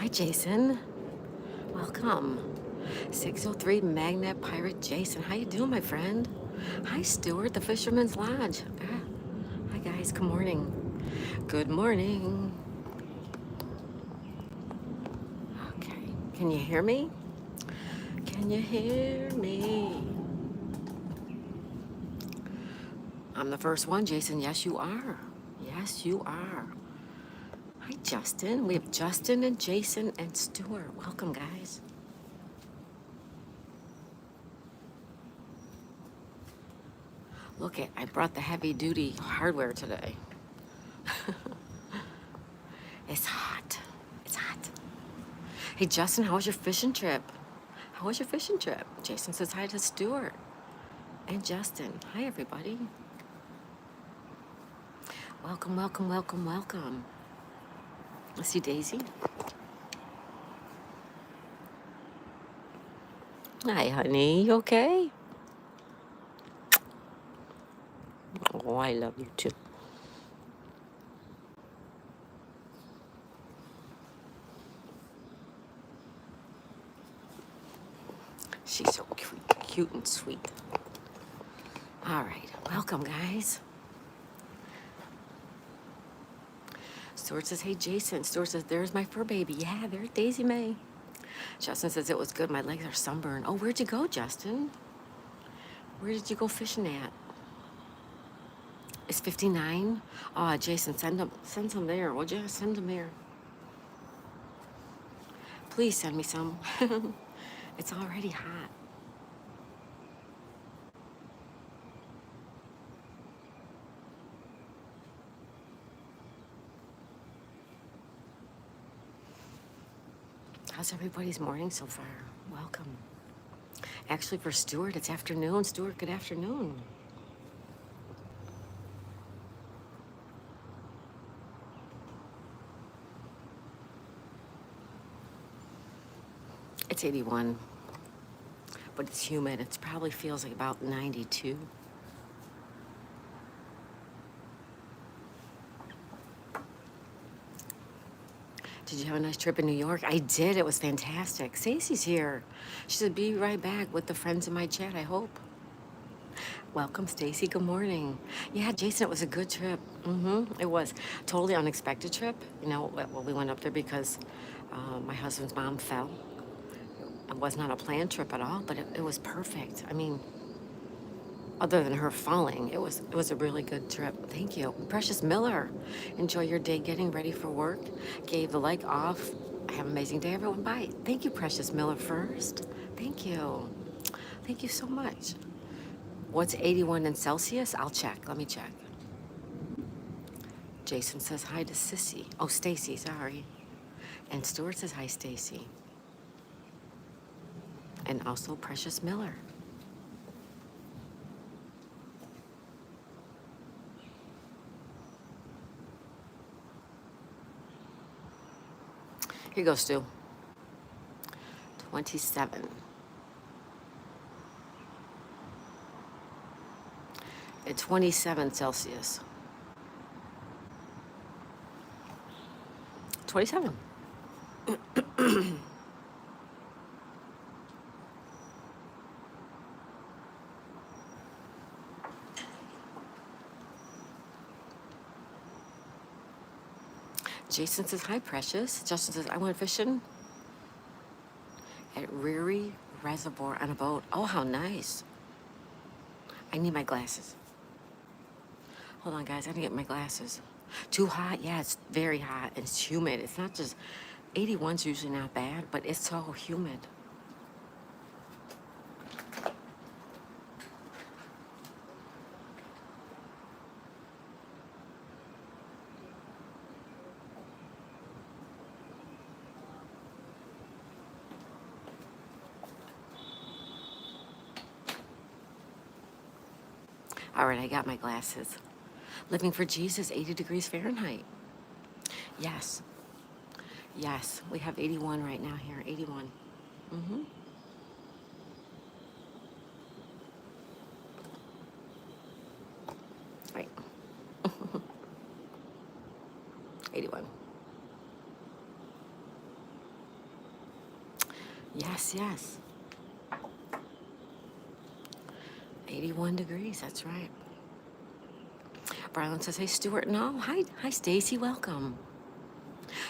Hi, Jason. Welcome. 603 Magnet Pirate Jason. How you doing, my friend? Hi, Stuart, the Fisherman's Lodge. Hi, guys. Good morning. Good morning. Okay. Can you hear me? Can you hear me? I'm the first one, Jason. Yes, you are. Yes, you are. Hi, Justin. We have Justin and Jason and Stuart. Welcome, guys. Look it, I brought the heavy duty hardware today. It's hot. It's hot. Hey, Justin, how was your fishing trip? How was your fishing trip? Jason says hi to Stuart and Justin. Hi, everybody. Welcome, welcome, welcome, welcome. I see Daisy. Hi, honey. You okay? Oh, I love you too. She's so cute and sweet. All right. Welcome, guys. Stuart says, hey, Jason. Stuart says, there's my fur baby. Yeah, there's Daisy May. Justin says, it was good. My legs are sunburned. Oh, where'd you go, Justin? Where did you go fishing at? It's 59? Oh, Jason, send some there, would you? Send them here. Please send me some. It's already hot. How's everybody's morning so far? Welcome. Actually, for Stuart, it's afternoon. Stuart, good afternoon. It's 81, but it's humid. It probably feels like about 92. Did you have a nice trip in New York? I did. It was fantastic. Stacy's here. She said, be right back with the friends in my chat, I hope. Welcome, Stacy. Good morning. Yeah, Jason, it was a good trip. It was totally unexpected trip. You know, well, we went up there because my husband's mom fell. It was not a planned trip at all, but it was perfect. I mean, other than her falling, it was a really good trip. Thank you, Precious Miller. Enjoy your day getting ready for work. Gave the like off. Have an amazing day, everyone. Bye. Thank you, Precious Miller. First, thank you. Thank you so much. What's 81 in Celsius? I'll check. Let me check. Jason says hi to Sissy. Oh, Stacy, sorry. And Stuart says hi, Stacy. And also Precious Miller. Here you go, Stu. 27. At 27 Celsius. 27. Jason says, hi, Precious. Justin says, I went fishing at Reary Reservoir on a boat. Oh, how nice. I need my glasses. Hold on, guys. I gotta get my glasses. Too hot? Yeah, it's very hot. It's humid. It's not just 81's usually not bad, but it's so humid. All right, I got my glasses. Living for Jesus, 80 degrees Fahrenheit. Yes. Yes, we have 81 right now here. 81. Mm-hmm. Right. 81. Yes, yes. 81 degrees, that's right. Brylan says, hey, Stuart. No, hi, Stacy, welcome.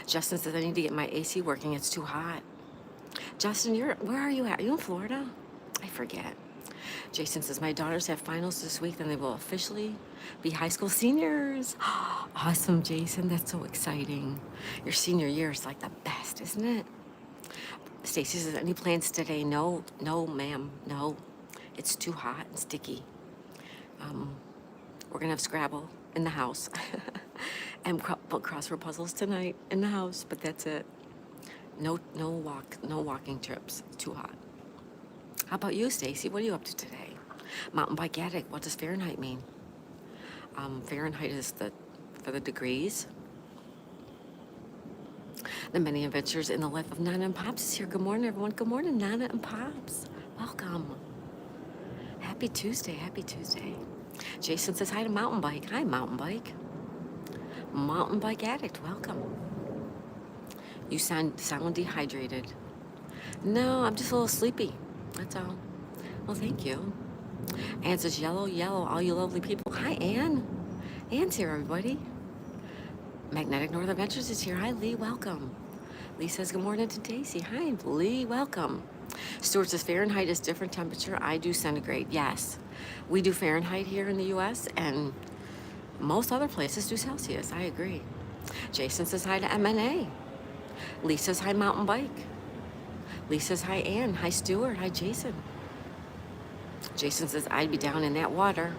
Justin says, I need to get my AC working. It's too hot. Justin, where are you at? Are you in Florida? I forget. Jason says, my daughters have finals this week, then they will officially be high school seniors. Awesome, Jason. That's so exciting. Your senior year is like the best, isn't it? Stacy says, any plans today? No, no, ma'am, no. It's too hot and sticky. We're gonna have Scrabble in the house and crossword puzzles tonight in the house, but that's it. No walking trips. It's too hot. How about you, Stacy? What are you up to today? Mountain bike addict. What does Fahrenheit mean? Fahrenheit is for the degrees. The many adventures in the life of Nana and Pops is here. Good morning, everyone. Good morning, Nana and Pops. Welcome. Happy Tuesday. Happy Tuesday. Jason says hi to Mountain Bike. Hi, Mountain Bike. Mountain Bike addict. Welcome. You sound dehydrated. No, I'm just a little sleepy. That's all. Well, thank you. Ann says yellow, yellow, all you lovely people. Hi, Ann. Ann's here, everybody. Magnetic North Adventures is here. Hi, Lee. Welcome. Lee says good morning to Daisy. Hi, Lee. Welcome. Stuart says Fahrenheit is different temperature. I do centigrade. Yes. We do Fahrenheit here in the U.S., and most other places do Celsius. I agree. Jason says hi to MNA. Lee says hi, Mountain Bike. Lee says hi, Ann. Hi, Stuart. Hi, Jason. Jason says I'd be down in that water.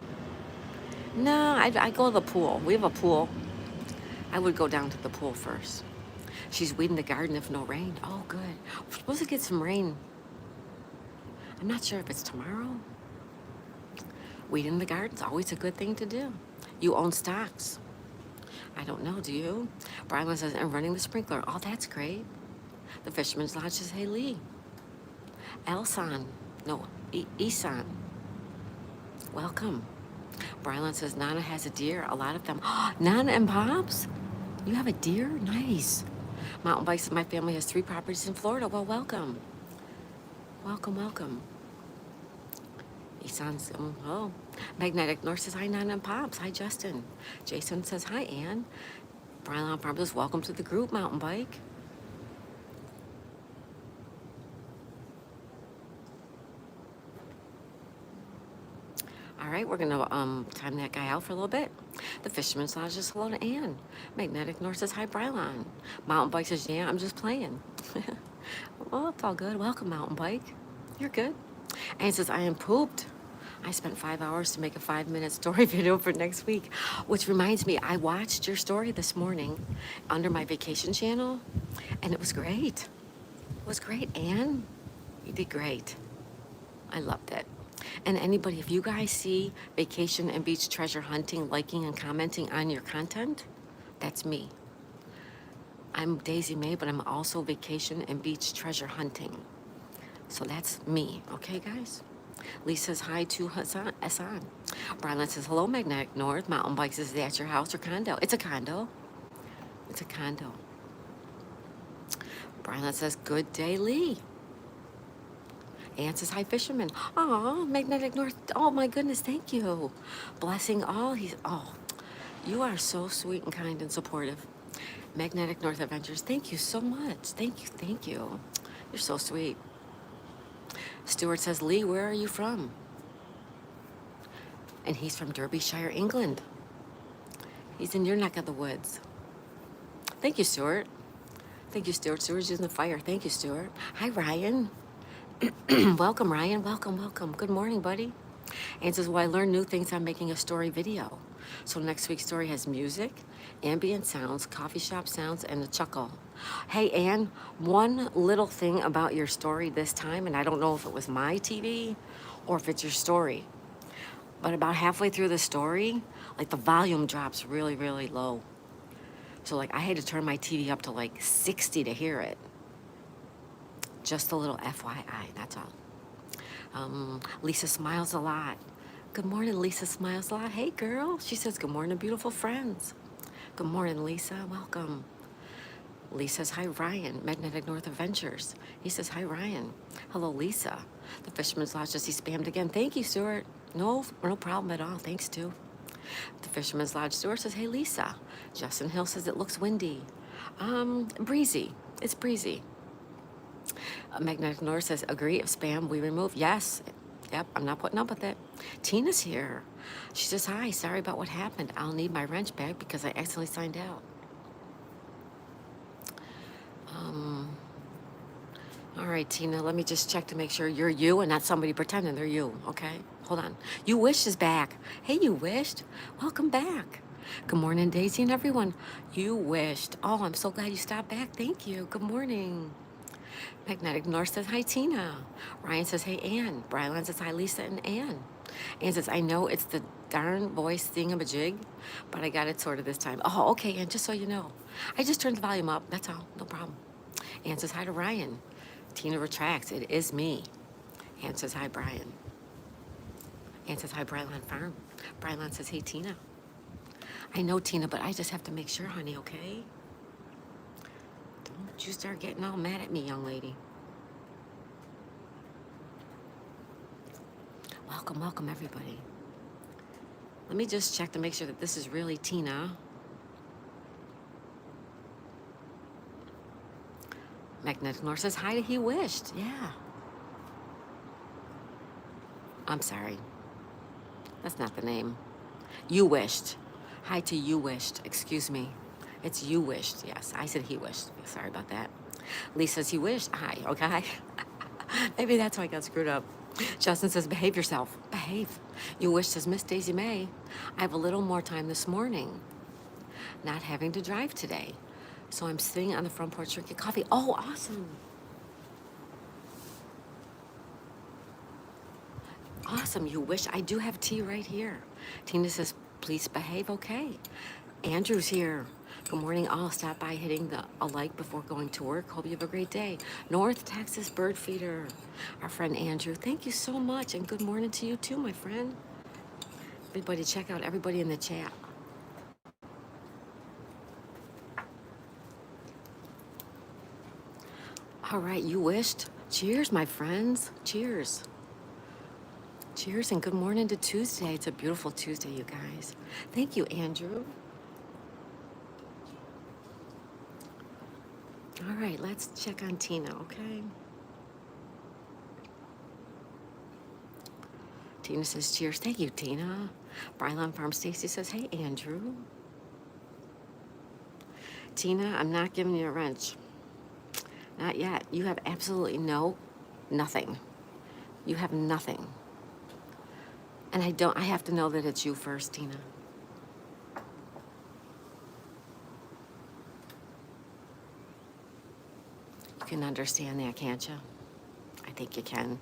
No, I'd go to the pool. We have a pool. I would go down to the pool first. She's weeding the garden if no rain. Oh, good. We're supposed to get some rain. I'm not sure if it's tomorrow. Weeding the garden's always a good thing to do. You own stocks. I don't know, do you? Brian says, I'm running the sprinkler. Oh, that's great. The Fisherman's Lodge says, hey, Lee. Elson. No, Isan. Welcome. Brian says, Nana has a deer. A lot of them. Nana and Pops? You have a deer? Nice. Mountain Bikes, my family has 3 properties in Florida. Well, welcome. Welcome, welcome. Isan's, oh. Magnetic North says, hi, Nana and Pops. Hi, Justin. Jason says, hi, Ann. Brian Farm says, welcome to the group, Mountain Bike. All right, we're gonna time that guy out for a little bit. The Fisherman's Lodge says hello to Ann. Magnetic North says hi, Brylon. Mountain Bike says, yeah, I'm just playing. Well, it's all good. Welcome, Mountain Bike. You're good. Ann says, I am pooped. I spent 5 hours to make a 5-minute story video for next week, which reminds me, I watched your story this morning under my vacation channel, and it was great. It was great, Ann. You did great. I loved it. And anybody, if you guys see vacation and beach treasure hunting, liking and commenting on your content, that's me. I'm Daisy Mae, but I'm also vacation and beach treasure hunting. So that's me, okay, guys? Lee says hi to Hassan. Brian says, hello, Magnetic North. Mountain Bikes, is that your house or condo? It's a condo. It's a condo. Brian says, good day, Lee. Ann says, hi, fisherman. Oh, Magnetic North. Oh, my goodness, thank you. Blessing all. You are so sweet and kind and supportive. Magnetic North Adventures, thank you so much. Thank you. You're so sweet. Stuart says, Lee, where are you from? And he's from Derbyshire, England. He's in your neck of the woods. Thank you, Stuart. Thank you, Stuart. Stuart's using the fire. Thank you, Stuart. Hi, Ryan. Welcome, Ryan. Welcome. Good morning, buddy. Ann says, well, I learned new things on making a story video. So next week's story has music, ambient sounds, coffee shop sounds, and a chuckle. Hey, Ann, one little thing about your story this time, and I don't know if it was my TV or if it's your story, but about halfway through the story, like the volume drops really, really low. So like I had to turn my TV up to like 60 to hear it. Just a little FYI, that's all. Lisa smiles a lot. Good morning, Lisa smiles a lot. Hey, girl. She says, good morning, beautiful friends. Good morning, Lisa. Welcome. Lee says, hi, Ryan, Magnetic North Adventures. He says, hi, Ryan. Hello, Lisa. The Fisherman's Lodge says he spammed again. Thank you, Stuart. No problem at all. Thanks, Stu. The Fisherman's Lodge Stuart says, hey, Lisa. Justin Hill says it looks windy. Breezy. It's breezy. Magnetic North says, agree, if spam, we remove. Yes. Yep, I'm not putting up with it. Tina's here. She says, hi, sorry about what happened. I'll need my wrench back because I accidentally signed out. All right, Tina, let me just check to make sure you're you and not somebody pretending they're you, okay? Hold on. You Wish is back. Hey, You Wished. Welcome back. Good morning, Daisy and everyone. You Wished. Oh, I'm so glad you stopped back. Thank you. Good morning. Magnetic North says, hi, Tina. Ryan says, hey, Ann. Brylan says, hi, Lisa and Ann. Ann says, I know it's the darn voice thingamajig, but I got it sorted this time. Oh, okay, Ann, just so you know. I just turned the volume up. That's all. No problem. Ann says, hi to Ryan. Tina retracts. It is me. Ann says, hi, Brian. Ann says, hi, Brylan Farm. Brylan says, hey, Tina. I know, Tina, but I just have to make sure, honey, okay? Don't you start getting all mad at me, young lady. Welcome, everybody. Let me just check to make sure that this is really Tina. Magnetic North says, hi to He Wished. Yeah. I'm sorry. That's not the name. You Wished. Hi to You Wished. Excuse me. It's You Wished. Yes, I said He Wished. Sorry about that. Lee says He Wished. Hi, okay? Maybe that's why I got screwed up. Justin says, behave yourself. Behave. You Wish says, Miss Daisy May, I have a little more time this morning. Not having to drive today. So I'm sitting on the front porch drinking coffee. Oh, awesome. Awesome. You Wish. I do have tea right here. Tina says, please behave. Okay. Andrew's here. Good morning, all. Stop by hitting a like before going to work. Hope you have a great day. North Texas Bird Feeder. Our friend Andrew. Thank you so much. And good morning to you too, my friend. Everybody, check out everybody in the chat. All right, You Wished. Cheers, my friends. Cheers. Cheers and good morning to Tuesday. It's a beautiful Tuesday, you guys. Thank you, Andrew. All right, let's check on Tina, okay? Tina says, cheers. Thank you, Tina. Brylan Farm Stacy says, hey, Andrew. Tina, I'm not giving you a wrench. Not yet. You have absolutely nothing. You have nothing. And I have to know that it's you first, Tina. You can understand that, can't you? I think you can.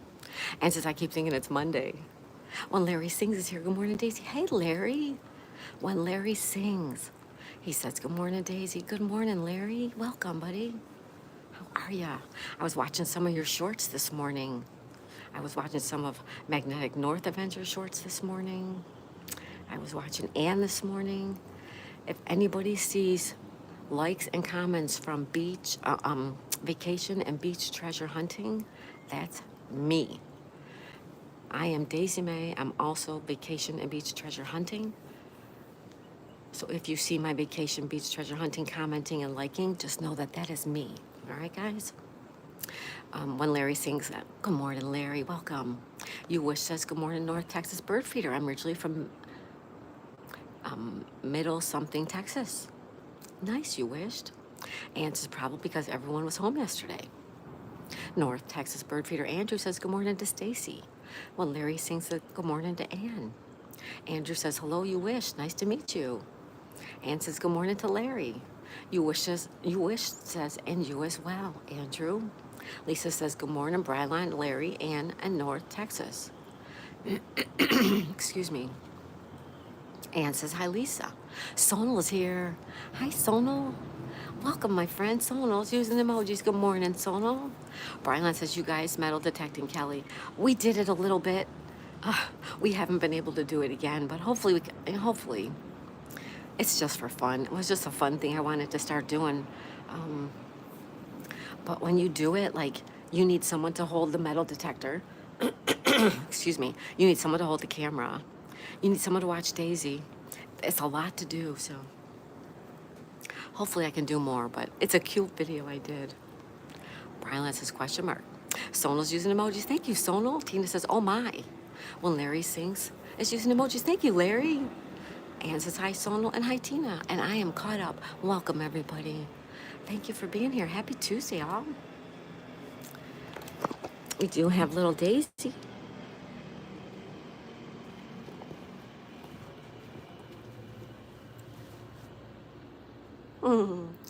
And since I keep thinking it's Monday. When Larry Sings is here, good morning, Daisy. Hey, Larry. When Larry Sings, he says, good morning, Daisy. Good morning, Larry. Welcome, buddy. How are ya? I was watching some of your shorts this morning. I was watching some of Magnetic North Adventure shorts this morning. I was watching Ann this morning. If anybody sees likes and comments from vacation and beach treasure hunting, that's me. I am Daisy May. I'm also vacation and beach treasure hunting. So if you see my vacation beach treasure hunting commenting and liking, just know that that is me. All right, guys? When Larry Sings, good morning, Larry. Welcome. You Wish says, good morning, North Texas Bird Feeder. I'm originally from Middle something, Texas. Nice, You Wished. And it's probably because everyone was home yesterday. North Texas Bird Feeder Andrew says, good morning to Stacy. Well, Larry Sings, good morning to Ann. Andrew says, hello, You Wish. Nice to meet you. Ann says, good morning to Larry. You Wish says, and you as well, Andrew. Lisa says, good morning, Bryline, Larry, Ann, and North Texas. Excuse me. Ann says, hi, Lisa. Sonal is here. Hi, Sonal. Welcome, my friend. Sonal's using emojis. Good morning, Sonal. Brylan says, you guys metal detecting Kelly. We did it a little bit. We haven't been able to do it again, but hopefully It's just for fun. It was just a fun thing I wanted to start doing. Um, but when you do it, like, you need someone to hold the metal detector. Excuse me. You need someone to hold the camera. You need someone to watch Daisy. It's a lot to do, so hopefully I can do more, but it's a cute video I did. Brian says question mark. Sonal's using emojis. Thank you, Sonal. Tina says, oh my. When Larry sings, it's using emojis. Thank you, Larry. Anne says, hi, Sonal, and hi, Tina. And I am caught up. Welcome, everybody. Thank you for being here. Happy Tuesday, all. We do have little Daisy.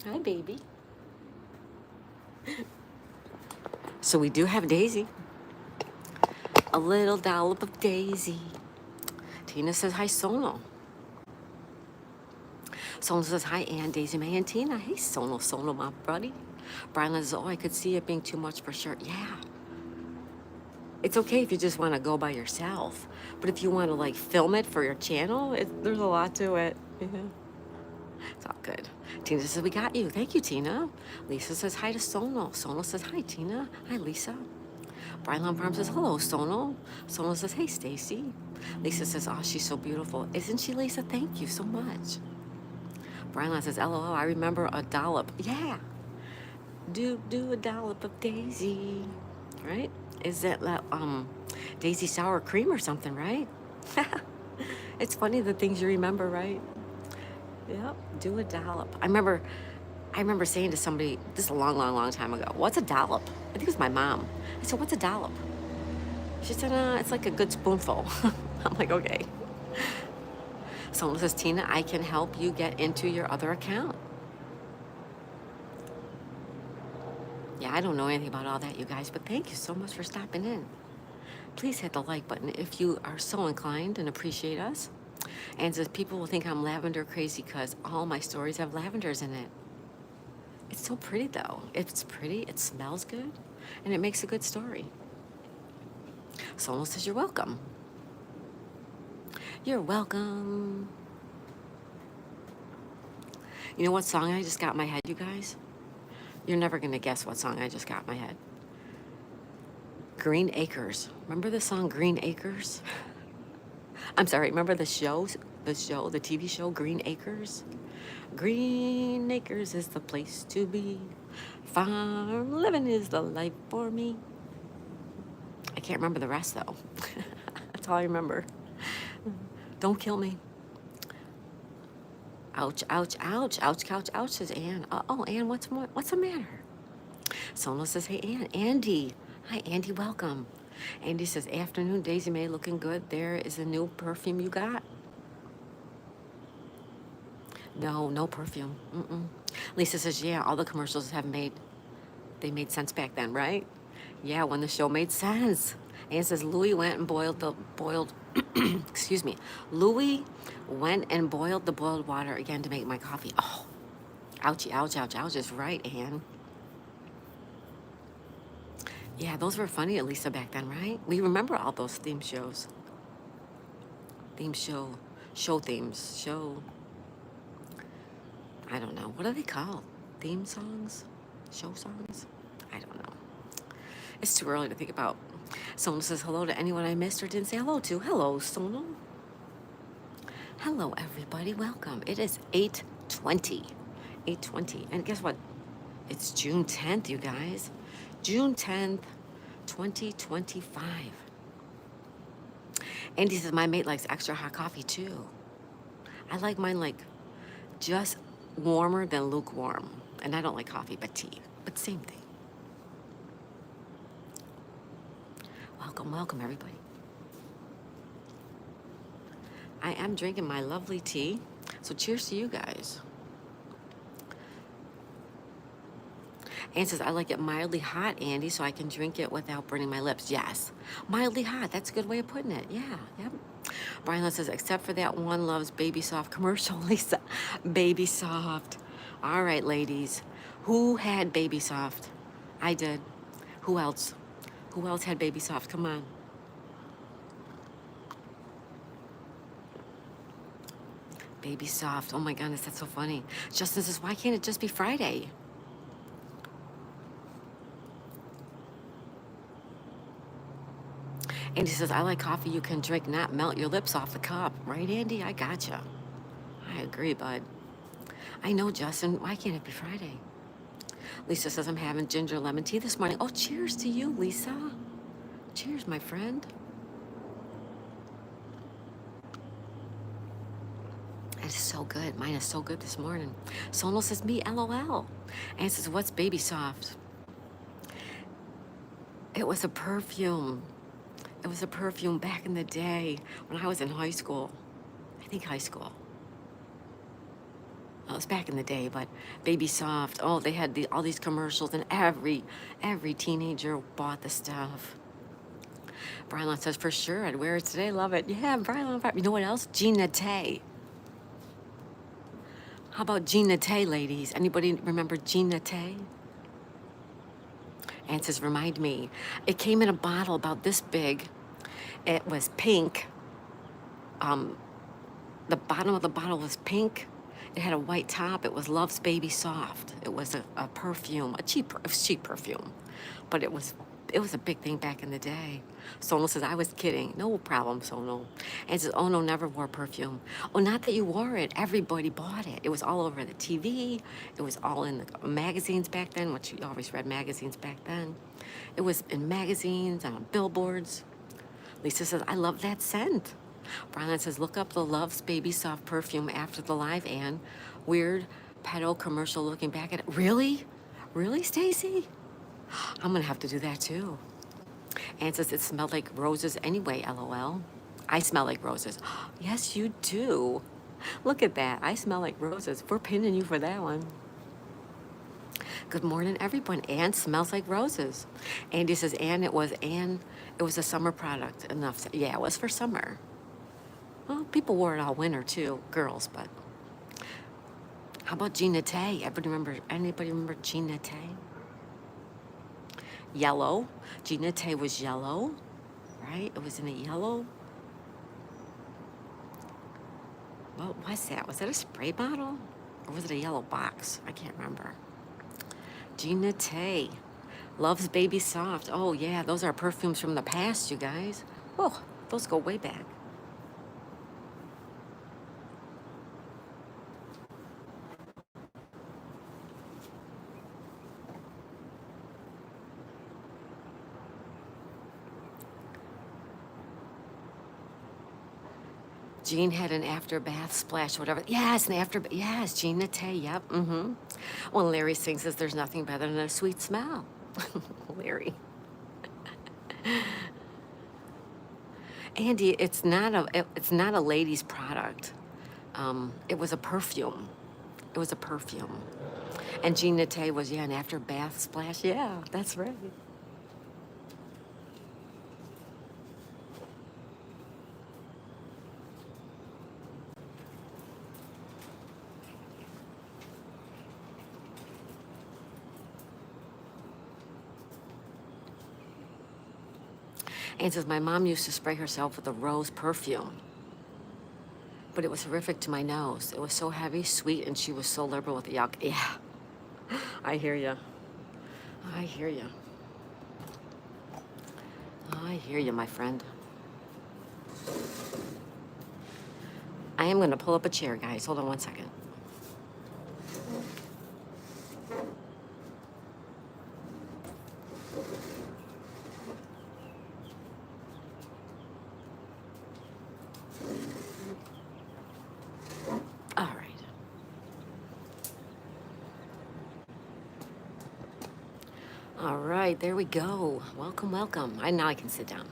Hi, baby. So we do have Daisy. A little dollop of Daisy. Tina says, hi, Sonal. Sonal says, hi, Ann, Daisy, May, and Tina. Hey, Sonal, my buddy. Brian says, oh, I could see it being too much for sure. Yeah. It's okay if you just want to go by yourself. But if you want to, like, film it for your channel, there's a lot to it. Yeah. It's all good. Tina says, we got you. Thank you, Tina. Lisa says, hi to Sonal. Sonal says, hi, Tina. Hi, Lisa. Brian Farm says, hello, Sonal. Sonal says, hey, Stacy. Lisa says, oh, she's so beautiful. Isn't she, Lisa? Thank you so much. Brian says, LOL, I remember a dollop. Yeah. Do a dollop of Daisy. Right? Is that Daisy sour cream or something, right? It's funny the things you remember, right? Yep. Do a dollop. I remember saying to somebody, this is a long time ago, what's a dollop? I think it was my mom. I said, what's a dollop? She said, it's like a good spoonful. I'm like, okay. Someone says, Tina, I can help you get into your other account. Yeah, I don't know anything about all that, you guys, but thank you so much for stopping in. Please hit the like button if you are so inclined and appreciate us. And says, people will think I'm lavender crazy because all my stories have lavenders in it. It's so pretty, though. It's pretty, it smells good, and it makes a good story. Someone says, you're welcome. You're welcome. You know what song I just got in my head, you guys? You're never going to guess what song I just got in my head. Green Acres. Remember the song Green Acres? I'm sorry, remember the TV show Green Acres? Green Acres is the place to be. Farm living is the life for me. I can't remember the rest, though. That's all I remember. Don't kill me. Ouch, ouch, ouch. Ouch, couch, ouch, says Ann. Uh-oh, Ann, what's the matter? Sonal says, hey, Ann. Andy. Hi, Andy, welcome. Andy says, afternoon, Daisy May, looking good. There is a new perfume you got? No perfume. Lisa says, yeah, all the commercials they made sense back then, right? Yeah, when the show made sense. Ann says, Louis went and boiled, excuse me. Louis went and boiled the boiled water again to make my coffee. Oh, ouchie, ouch, ouch, ouch is right, Ann. Yeah, those were funny, at least back then, right? We remember all those theme shows. Show themes. I don't know. What are they called? Theme songs? Show songs? I don't know. It's too early to think about. Someone says hello to anyone I missed or didn't say hello to. Hello, Sonal. Hello, everybody. Welcome. It is 8:20. 8:20. And guess what? It's June 10th, you guys. June 10th, 2025. Andy says, my mate likes extra hot coffee, too. I like mine, like, just warmer than lukewarm. And I don't like coffee, but tea. But same thing. Welcome, everybody. I am drinking my lovely tea. So cheers to you guys. Ann says, I like it mildly hot, Andy, so I can drink it without burning my lips. Yes, mildly hot. That's a good way of putting it. Yeah, yep. Brian says, except for that one loves Baby Soft commercial, Lisa. Baby Soft. All right, ladies. Who had Baby Soft? I did. Who else? Who else had Baby Soft? Come on. Baby soft. Oh my goodness, that's so funny. Justin says, why can't it just be Friday? Andy says, I like coffee you can drink, not melt your lips off the cup. Right, Andy? I gotcha. I agree, bud. I know, Justin. Why can't it be Friday? Lisa says, I'm having ginger lemon tea this morning. Oh, cheers to you, Lisa. Cheers, my friend. That is so good. Mine is so good this morning. Sonal says, me, LOL. And says, what's baby soft? It was a perfume. It was a perfume back in the day when I was in high school. I think high school. Well, it was back in the day, but Baby Soft. Oh, they had all these commercials, and every teenager bought the stuff. Brylan says, for sure, I'd wear it today. Love it. Yeah, Brylan. You know what else? Jean Naté. How about Jean Naté, ladies? Anybody remember Jean Naté? And it says, remind me. It came in a bottle about this big. It was pink. The bottom of the bottle was pink. It had a white top. It was Love's Baby Soft. It was a perfume, it was cheap perfume, but it was a big thing back in the day. Sonal says, I was kidding. No problem, Sonal. And it says, oh no, never wore perfume. Oh, not that you wore it. Everybody bought it. It was all over the TV. It was all in the magazines back then, which you always read magazines back then. It was in magazines, on billboards. Lisa says, I love that scent. Brian says, look up the Love's Baby Soft perfume after the live, Ann. Weird pedo commercial looking back at it. Really? Really, Stacy? I'm going to have to do that too. Ann says, it smelled like roses anyway, LOL. I smell like roses. Yes, you do. Look at that. I smell like roses. We're pinning you for that one. Good morning, everyone. Ann smells like roses. Andy says, Ann, it was a summer product. Enough. Yeah, it was for summer. Well, people wore it all winter too, girls, but. How about Jean Naté? Anybody remember Jean Naté? Yellow. Jean Naté was yellow, right? It was in a yellow. What was that? Was that a spray bottle? Or was it a yellow box? I can't remember. Jean Naté. Love's Baby Soft. Oh, yeah, those are perfumes from the past, you guys. Oh, those go way back. Jean had an after bath splash, whatever. Yes, yes, Jean Naté, yep, Well, Larry sings says there's nothing better than a sweet smell. Larry. Andy, it's not a lady's product. It was a perfume. It was a perfume. And Jean Naté was, an after bath splash. Yeah, that's right. And says, my mom used to spray herself with a rose perfume, but it was horrific to my nose. It was so heavy, sweet, and she was so liberal with the yuck. Yeah, I hear you. I hear you. I hear you, my friend. I am going to pull up a chair, guys. Hold on one second. All right. All right, there we go. Welcome, welcome. Now I can sit down.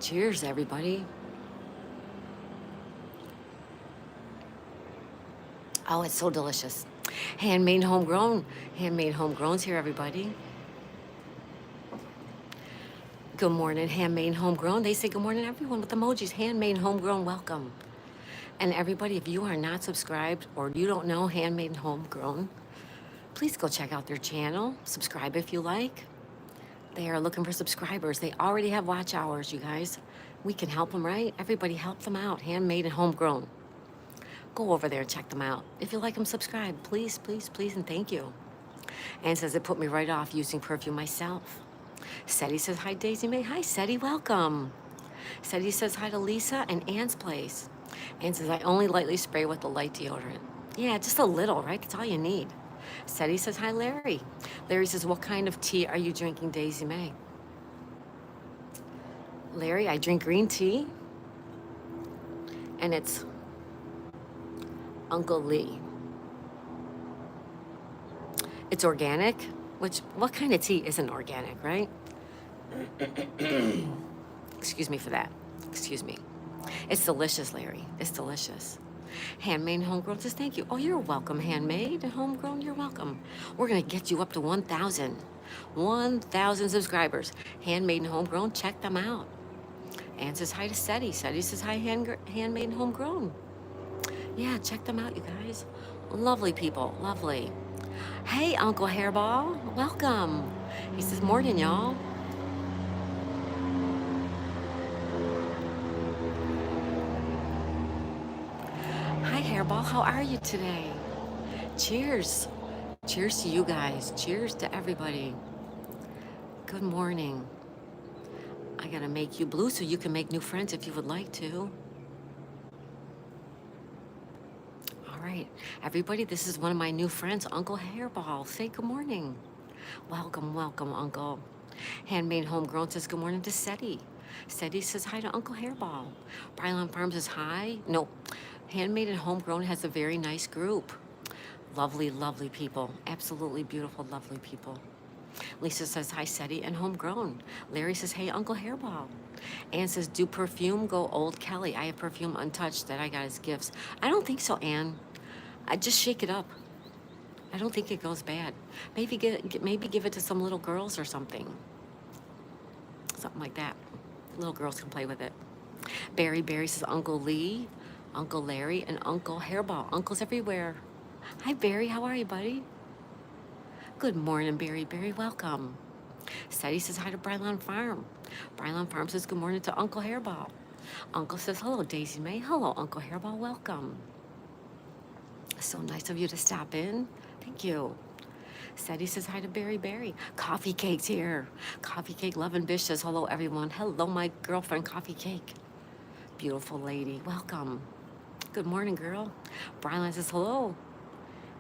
Cheers, everybody. Oh, it's so delicious. Handmade, homegrown. Handmade, homegrown's here, everybody. Good morning, handmade, homegrown. They say good morning, everyone, with emojis. Handmade, homegrown, welcome. And everybody, if you are not subscribed or you don't know Handmade and Homegrown, please go check out their channel. Subscribe if you like. They are looking for subscribers. They already have watch hours, you guys. We can help them, right? Everybody help them out. Handmade and homegrown. Go over there and check them out. If you like them, subscribe. Please, please, please, and thank you. Ann says it put me right off using perfume myself. Seti says hi, Daisy May. Hi, Seti, welcome. Seti says hi to Lisa and Ann's place. Ann says I only lightly spray with the light deodorant. Yeah, just a little, right? That's all you need. Seti says hi, Larry. Larry says, what kind of tea are you drinking, Daisy May? Larry, I drink green tea, and it's Uncle Lee. It's organic, which, what kind of tea isn't organic, right? Excuse me for that. Excuse me. It's delicious, Larry. It's delicious. Handmade and homegrown says thank you. Oh, you're welcome, handmade and homegrown. You're welcome. We're going to get you up to 1,000. 1,000 subscribers. Handmade and homegrown. Check them out. Ann says hi to Seti. Seti says hi, handmade and homegrown. Yeah, check them out, you guys. Lovely people. Lovely. Hey, Uncle Hairball. Welcome. He says, morning, y'all. Hi, Hairball. How are you today? Cheers. Cheers to you guys. Cheers to everybody. Good morning. I gotta make you blue so you can make new friends if you would like to. All right, everybody, this is one of my new friends, Uncle Hairball. Say good morning. Welcome, welcome, Uncle. Handmade Homegrown says good morning to Seti. Seti says hi to Uncle Hairball. Bryland Farms says hi. No, Handmade and Homegrown has a very nice group. Lovely, lovely people. Absolutely beautiful, lovely people. Lisa says hi, Seti and Homegrown. Larry says, hey, Uncle Hairball. Ann says, do perfume go Old Kelly? I have perfume untouched that I got as gifts. I don't think so, Ann. I just shake it up. I don't think it goes bad. Maybe give it to some little girls or something. Something like that. Little girls can play with it. Barry says Uncle Lee, Uncle Larry, and Uncle Hairball. Uncles everywhere. Hi, Barry. How are you, buddy? Good morning, Barry. Barry, welcome. Seti says hi to Bryland Farm. Bryland Farm says good morning to Uncle Hairball. Uncle says hello, Daisy May. Hello, Uncle Hairball. Welcome. So nice of you to stop in. Thank you. Seti says hi to Barry. Coffee Cake's here. Coffee Cake Lovin' Bish says hello, everyone. Hello, my girlfriend, Coffee Cake. Beautiful lady. Welcome. Good morning, girl. Bryland says hello.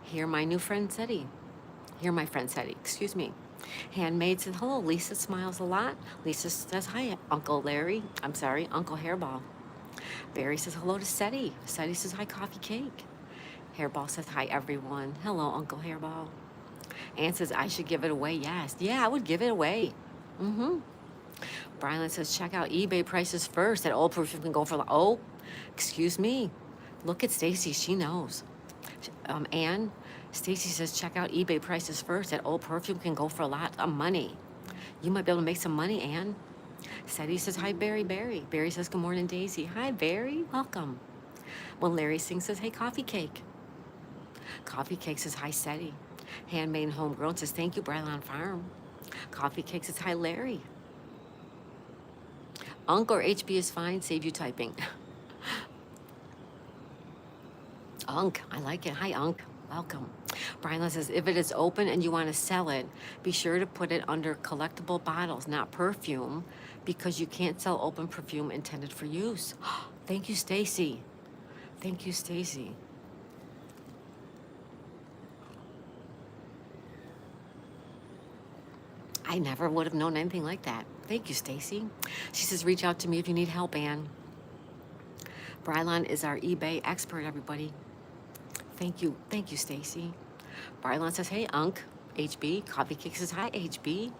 Here, my new friend, Seti. Here, my friend Seti. Excuse me. Handmaid says hello. Lisa smiles a lot. Lisa says hi, Uncle Larry. I'm sorry, Uncle Hairball. Barry says hello to Seti. Seti says hi, Coffee Cake. Hairball says hi, everyone. Hello, Uncle Hairball. Ann says I should give it away. Yes. Yeah, I would give it away. Bryland says check out eBay prices first. That old perfume can go for, oh, excuse me. Look at Stacy. She knows. Ann, Stacy says check out eBay prices first. That old perfume can go for a lot of money. You might be able to make some money, Ann. Seti says hi, Barry. Barry says good morning, Daisy. Hi, Barry. Welcome. When Larry sings, says hey, Coffee Cake. Coffee Cake says hi, Seti. Handmade and Homegrown says thank you, Bryland Farm. Coffee Cake says hi, Larry. Unc or HB is fine. Save you typing. Unc, I like it. Hi, Unc. Welcome. Brian says, if it is open and you want to sell it, be sure to put it under collectible bottles, not perfume, because you can't sell open perfume intended for use. Thank you, Stacy. Thank you, Stacy. I never would have known anything like that. Thank you, Stacy. She says, reach out to me if you need help, Ann. Brylon is our eBay expert, everybody. Thank you, Stacy. Brylon says, hey, Unc. HB. Coffee Cake says, hi, HB.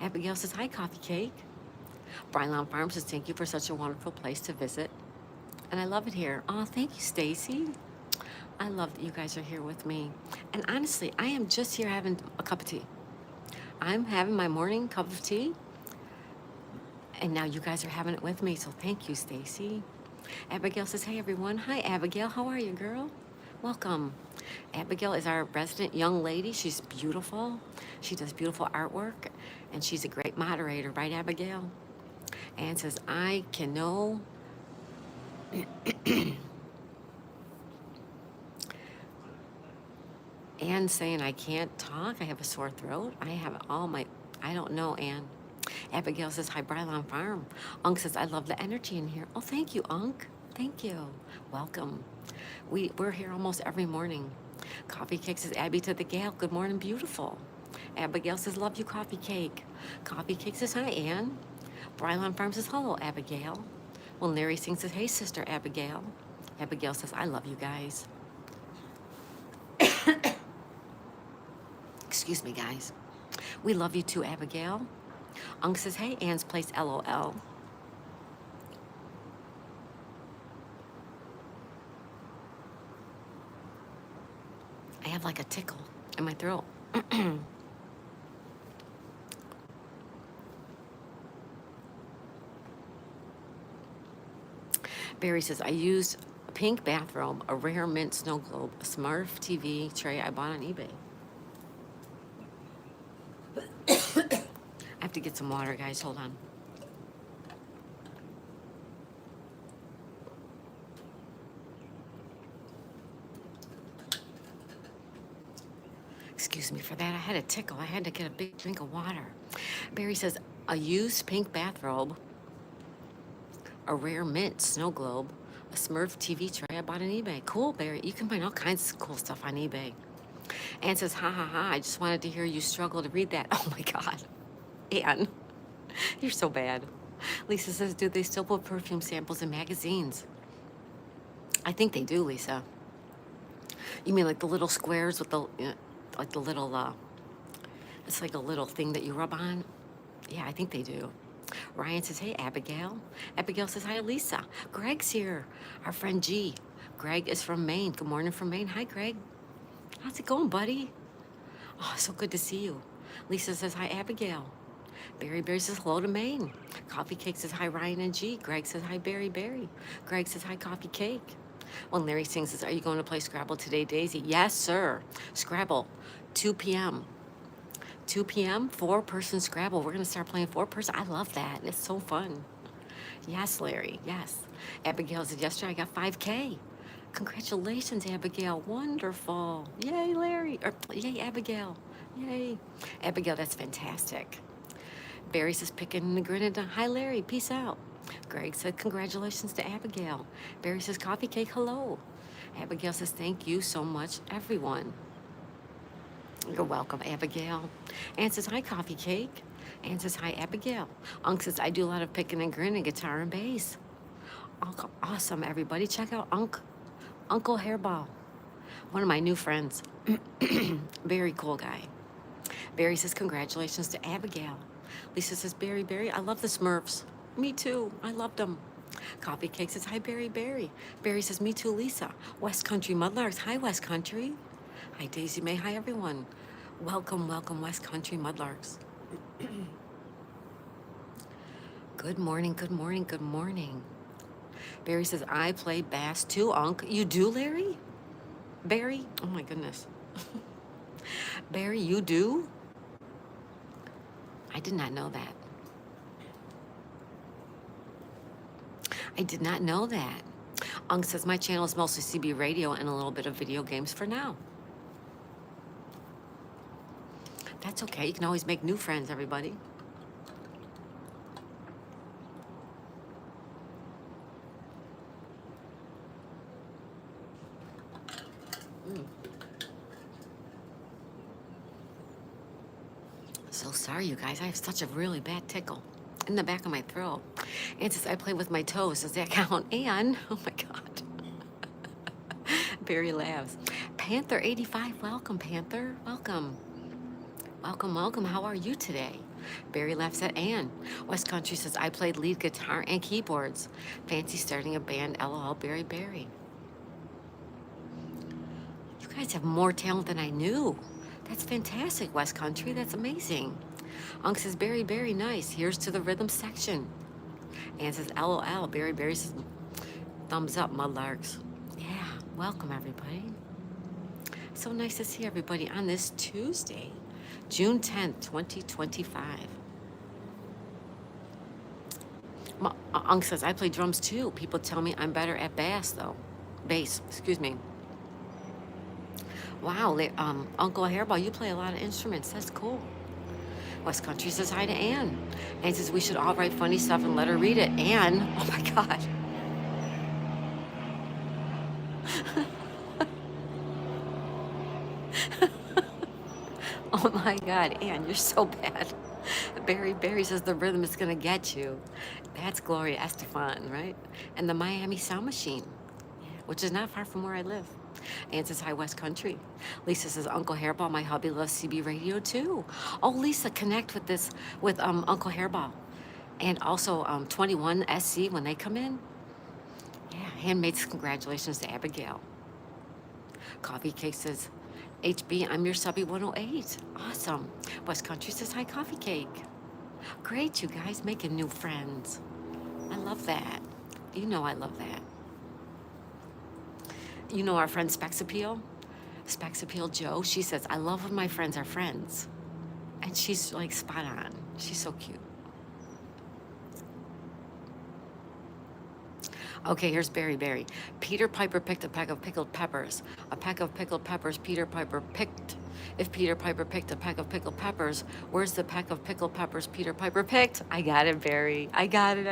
Abigail says, hi, Coffee Cake. Brylon Farm says, thank you for such a wonderful place to visit. And I love it here. Oh, thank you, Stacy. I love that you guys are here with me. And honestly, I am just here having a cup of tea. I'm having my morning cup of tea. And now you guys are having it with me. So thank you, Stacy. Abigail says, hey, everyone. Hi, Abigail. How are you, girl? Welcome. Abigail is our resident young lady. She's beautiful. She does beautiful artwork. And she's a great moderator, right, Abigail? Ann says, I can know. Ann saying, I can't talk. I have a sore throat. I have all my, I don't know, Ann. Abigail says, hi, Brylon Farm. Unc says, I love the energy in here. Oh, thank you, Unc. Thank you. Welcome. We're here almost every morning. Coffee Cake says, Abby to the gal. Good morning, beautiful. Abigail says, love you, Coffee Cake. Coffee Cake says, hi, Ann. Brylon Farm says, hello, Abigail. Well, Larry sings says, hey, sister Abigail. Abigail says, I love you guys. Excuse me, guys. We love you too, Abigail. Unc says, hey, Ann's place, LOL. I have like a tickle in my throat. Barry says, I used a pink bathrobe, a rare mint snow globe, a Smurf TV tray I bought on eBay. I have to get some water, guys. Hold on. Excuse me for that. I had a tickle. I had to get a big drink of water. Barry says, a used pink bathrobe, a rare mint snow globe, a Smurf TV tray I bought on eBay. Cool, Barry. You can find all kinds of cool stuff on eBay. Ann says, ha ha ha, I just wanted to hear you struggle to read that. Oh my God. Ann, you're so bad. Lisa says, do they still put perfume samples in magazines? I think they do, Lisa. You mean like the little squares with the, like the little, it's like a little thing that you rub on? Yeah, I think they do. Ryan says, hey, Abigail. Abigail says, hi, Lisa. Greg's here, our friend G. Greg is from Maine. Good morning from Maine. Hi, Greg. How's it going, buddy? Oh, so good to see you. Lisa says, hi, Abigail. Barry says, hello to Maine. Coffee Cake says, hi, Ryan and G. Greg says, hi, Barry. Greg says, hi, Coffee Cake. When Larry sings, says, are you going to play Scrabble today, Daisy? Yes, sir. Scrabble, 2 p.m. 2 p.m., four-person Scrabble. We're going to start playing four-person. I love that. It's so fun. Yes, Larry, yes. Abigail said, yesterday I got 5K. Congratulations, Abigail. Wonderful. Yay, Larry. Yay, Abigail. Yay. Abigail, that's fantastic. Barry says, picking and grinning. Hi, Larry. Peace out. Greg said, congratulations to Abigail. Barry says, Coffee Cake, hello. Abigail says, thank you so much, everyone. You're welcome, Abigail. Ann says, hi, Coffee Cake. Ann says, hi, Abigail. Unc says, I do a lot of picking and grinning, guitar and bass. Awesome, everybody. Check out Uncle Hairball, one of my new friends. Very cool guy. Barry says, congratulations to Abigail. Lisa says, Barry, I love the Smurfs. Me too. I loved them. Coffee Cake says, hi, Barry. Barry says, me too, Lisa. West Country Mudlarks. Hi, West Country. Hi, Daisy May. Hi, everyone. Welcome, West Country Mudlarks. Good morning. Barry says, I play bass too, Unc. You do, Larry? Barry? Oh, my goodness. Barry, you do? I did not know that. I did not know that. Unc says, my channel is mostly CB radio and a little bit of video games for now. That's okay. You can always make new friends, everybody. So sorry, you guys. I have such a really bad tickle in the back of my throat. And since I play with my toes, does that count? And, oh my God. Barry laughs. Panther 85, welcome, Panther. Welcome. How are you today? Barry laughs at Ann. West Country says, I played lead guitar and keyboards. Fancy starting a band, LOL, Barry. You guys have more talent than I knew. That's fantastic, West Country. That's amazing. Unc says, Barry, nice. Here's to the rhythm section. Ann says, LOL. Barry says, thumbs up, Mudlarks. Yeah, welcome, everybody. So nice to see everybody on this Tuesday, June 10th, 2025. Unc says, I play drums too. People tell me I'm better at bass, though. Bass, excuse me. Wow, Uncle Hairball, you play a lot of instruments. That's cool. West Country says hi to Ann. Ann says we should all write funny stuff and let her read it. Ann, oh my God. Oh my God, Ann, you're so bad. Barry says the rhythm is gonna get you. That's Gloria Estefan, right? And the Miami Sound Machine, which is not far from where I live. Ann says hi, West Country. Lisa says Uncle Hairball, my hubby loves CB radio too. Oh, Lisa, connect with Uncle Hairball, and also 21 SC when they come in. Yeah, handmaids, congratulations to Abigail. Coffee Cake says, HB, I'm your subby 108. Awesome. West Country says, hi, Coffee Cake. Great, you guys making new friends. I love that. You know I love that. You know our friend Specs Appeal Joe, she says, I love when my friends are friends. And she's like spot on. She's so cute. Okay, here's Barry. Peter Piper picked a peck of pickled peppers. A peck of pickled peppers Peter Piper picked. If Peter Piper picked a peck of pickled peppers, where's the peck of pickled peppers Peter Piper picked? I got it, Barry. I got it.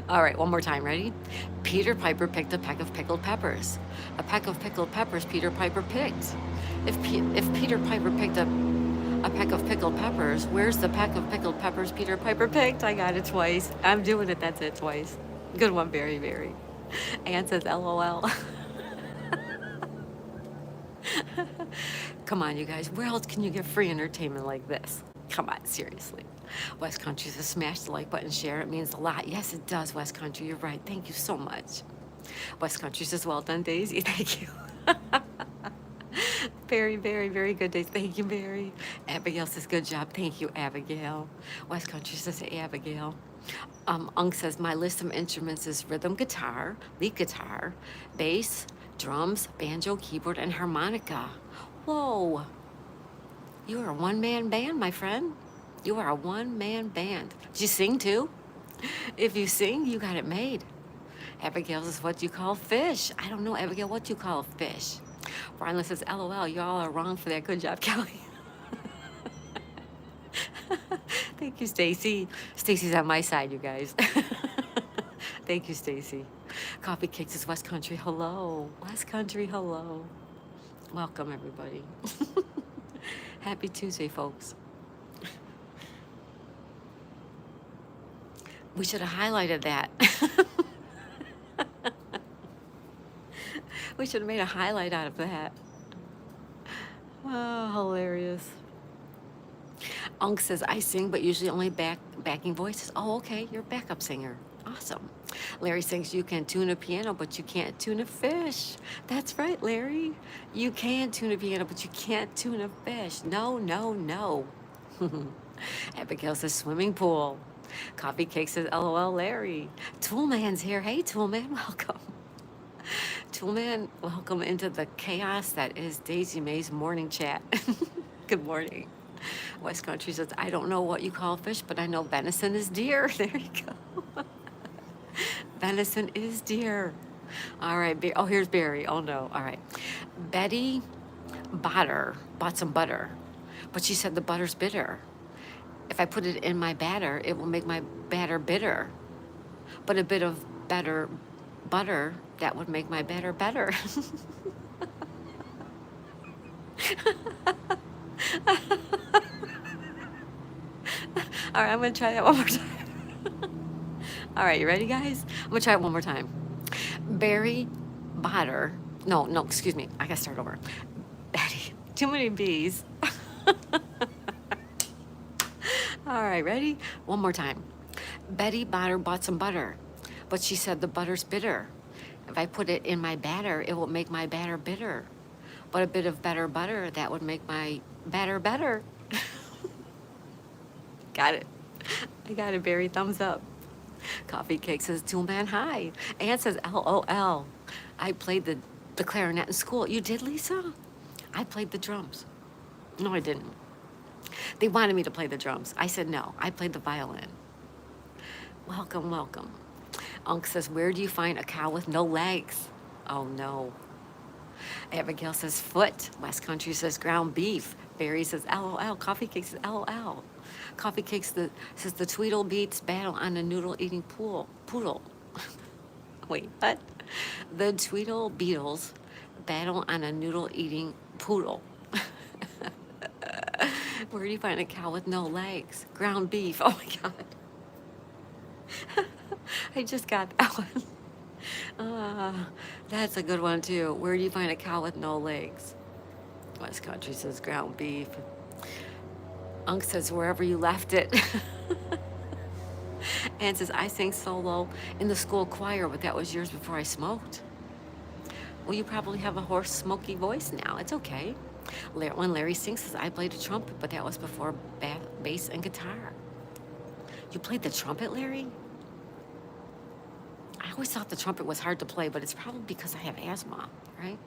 All right, one more time, ready? Peter Piper picked a peck of pickled peppers. A peck of pickled peppers Peter Piper picked. If Peter Piper picked a peck of pickled peppers, where's the peck of pickled peppers Peter Piper picked? I got it twice. I'm doing it, that's it, twice. Good one, Barry. Ann says LOL. Come on, you guys, where else can you get free entertainment like this? Come on, seriously. West Country says smash the like button, share, it means a lot. Yes, it does, West Country, you're right. Thank you so much. West Country says, well done, Daisy. Thank you. Very good, Daisy. Thank you, Barry. Abigail says, good job. Thank you, Abigail. West Country says, hey, Abigail. Unk says, my list of instruments is rhythm guitar, lead guitar, bass, drums, banjo, keyboard, and harmonica. Whoa. You are a one-man band, my friend. You are a one-man band. Did you sing too? If you sing, you got it made. Abigail says, what do you call fish? I don't know, Abigail, what do you call fish? Brian says, LOL, y'all are wrong for that. Good job, Kelly. Thank you, Stacy. Stacy's on my side, you guys. Thank you, Stacy. Coffee Cake says, West Country, hello. West Country, hello. Welcome, everybody. Happy Tuesday, folks. We should have highlighted that. We should have made a highlight out of that. Oh, hilarious. Unk says, I sing, but usually only backing voices. Oh, okay, you're a backup singer. Awesome. Larry thinks you can tune a piano, but you can't tune a fish. That's right, Larry. You can tune a piano, but you can't tune a fish. No. Abigail says, swimming pool. Coffee Cake says, LOL, Larry. Toolman's here. Hey, Toolman, welcome. Toolman, welcome into the chaos that is Daisy Mae's morning chat. Good morning. West Country says, I don't know what you call fish, but I know venison is deer. There you go. Venison is deer. All right. Oh, here's Barry. Oh, no. All right. Betty bought some butter, but she said the butter's bitter. If I put it in my batter, it will make my batter bitter. But a bit of better butter, that would make my batter better. All right, I'm going to try that one more time. All right, you ready, guys? I'm going to try it one more time. Barry Botter. No, excuse me. I got to start over. Betty. Too many B's. All right, ready? One more time. Betty Botter bought some butter, but she said the butter's bitter. If I put it in my batter, it will make my batter bitter. But a bit of better butter, that would make my batter better. Got it. I got it, Barry. Thumbs up. Coffee Cake says, Toolman, hi. Ann says, LOL. I played the clarinet in school. You did, Lisa? I played the drums. No, I didn't. They wanted me to play the drums. I said no. I played the violin. Welcome, welcome. Unc says, where do you find a cow with no legs? Oh no. Abigail says foot. West Country says ground beef. Barry says LOL. Coffee Cake says LOL. Coffee Cake says the Tweedle Beats battle on a noodle eating poodle. Wait, what? The Tweedle Beetles battle on a noodle eating poodle. Where do you find a cow with no legs? Ground beef. Oh my God. I just got that one. That's a good one too. Where do you find a cow with no legs? West Country says ground beef. Unc says wherever you left it. Ann says I sang solo in the school choir, but that was years before I smoked. Well, you probably have a hoarse, smoky voice now. It's okay. When Larry sings, says I played a trumpet, but that was before bass and guitar. You played the trumpet, Larry? I always thought the trumpet was hard to play, but it's probably because I have asthma, right?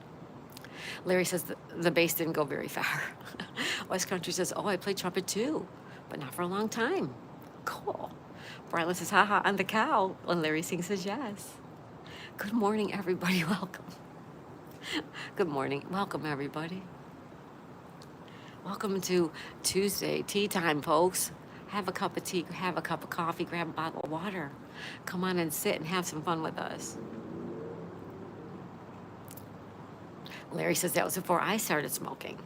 Larry says the bass didn't go very far. West Country says, oh, I played trumpet too, but not for a long time. Cool. Brylan says, haha, on the cow. And Larry sings says, yes. Good morning, everybody. Welcome. Good morning. Welcome, everybody. Welcome to Tuesday tea time, folks. Have a cup of tea, have a cup of coffee, grab a bottle of water. Come on and sit and have some fun with us. Larry says that was before I started smoking.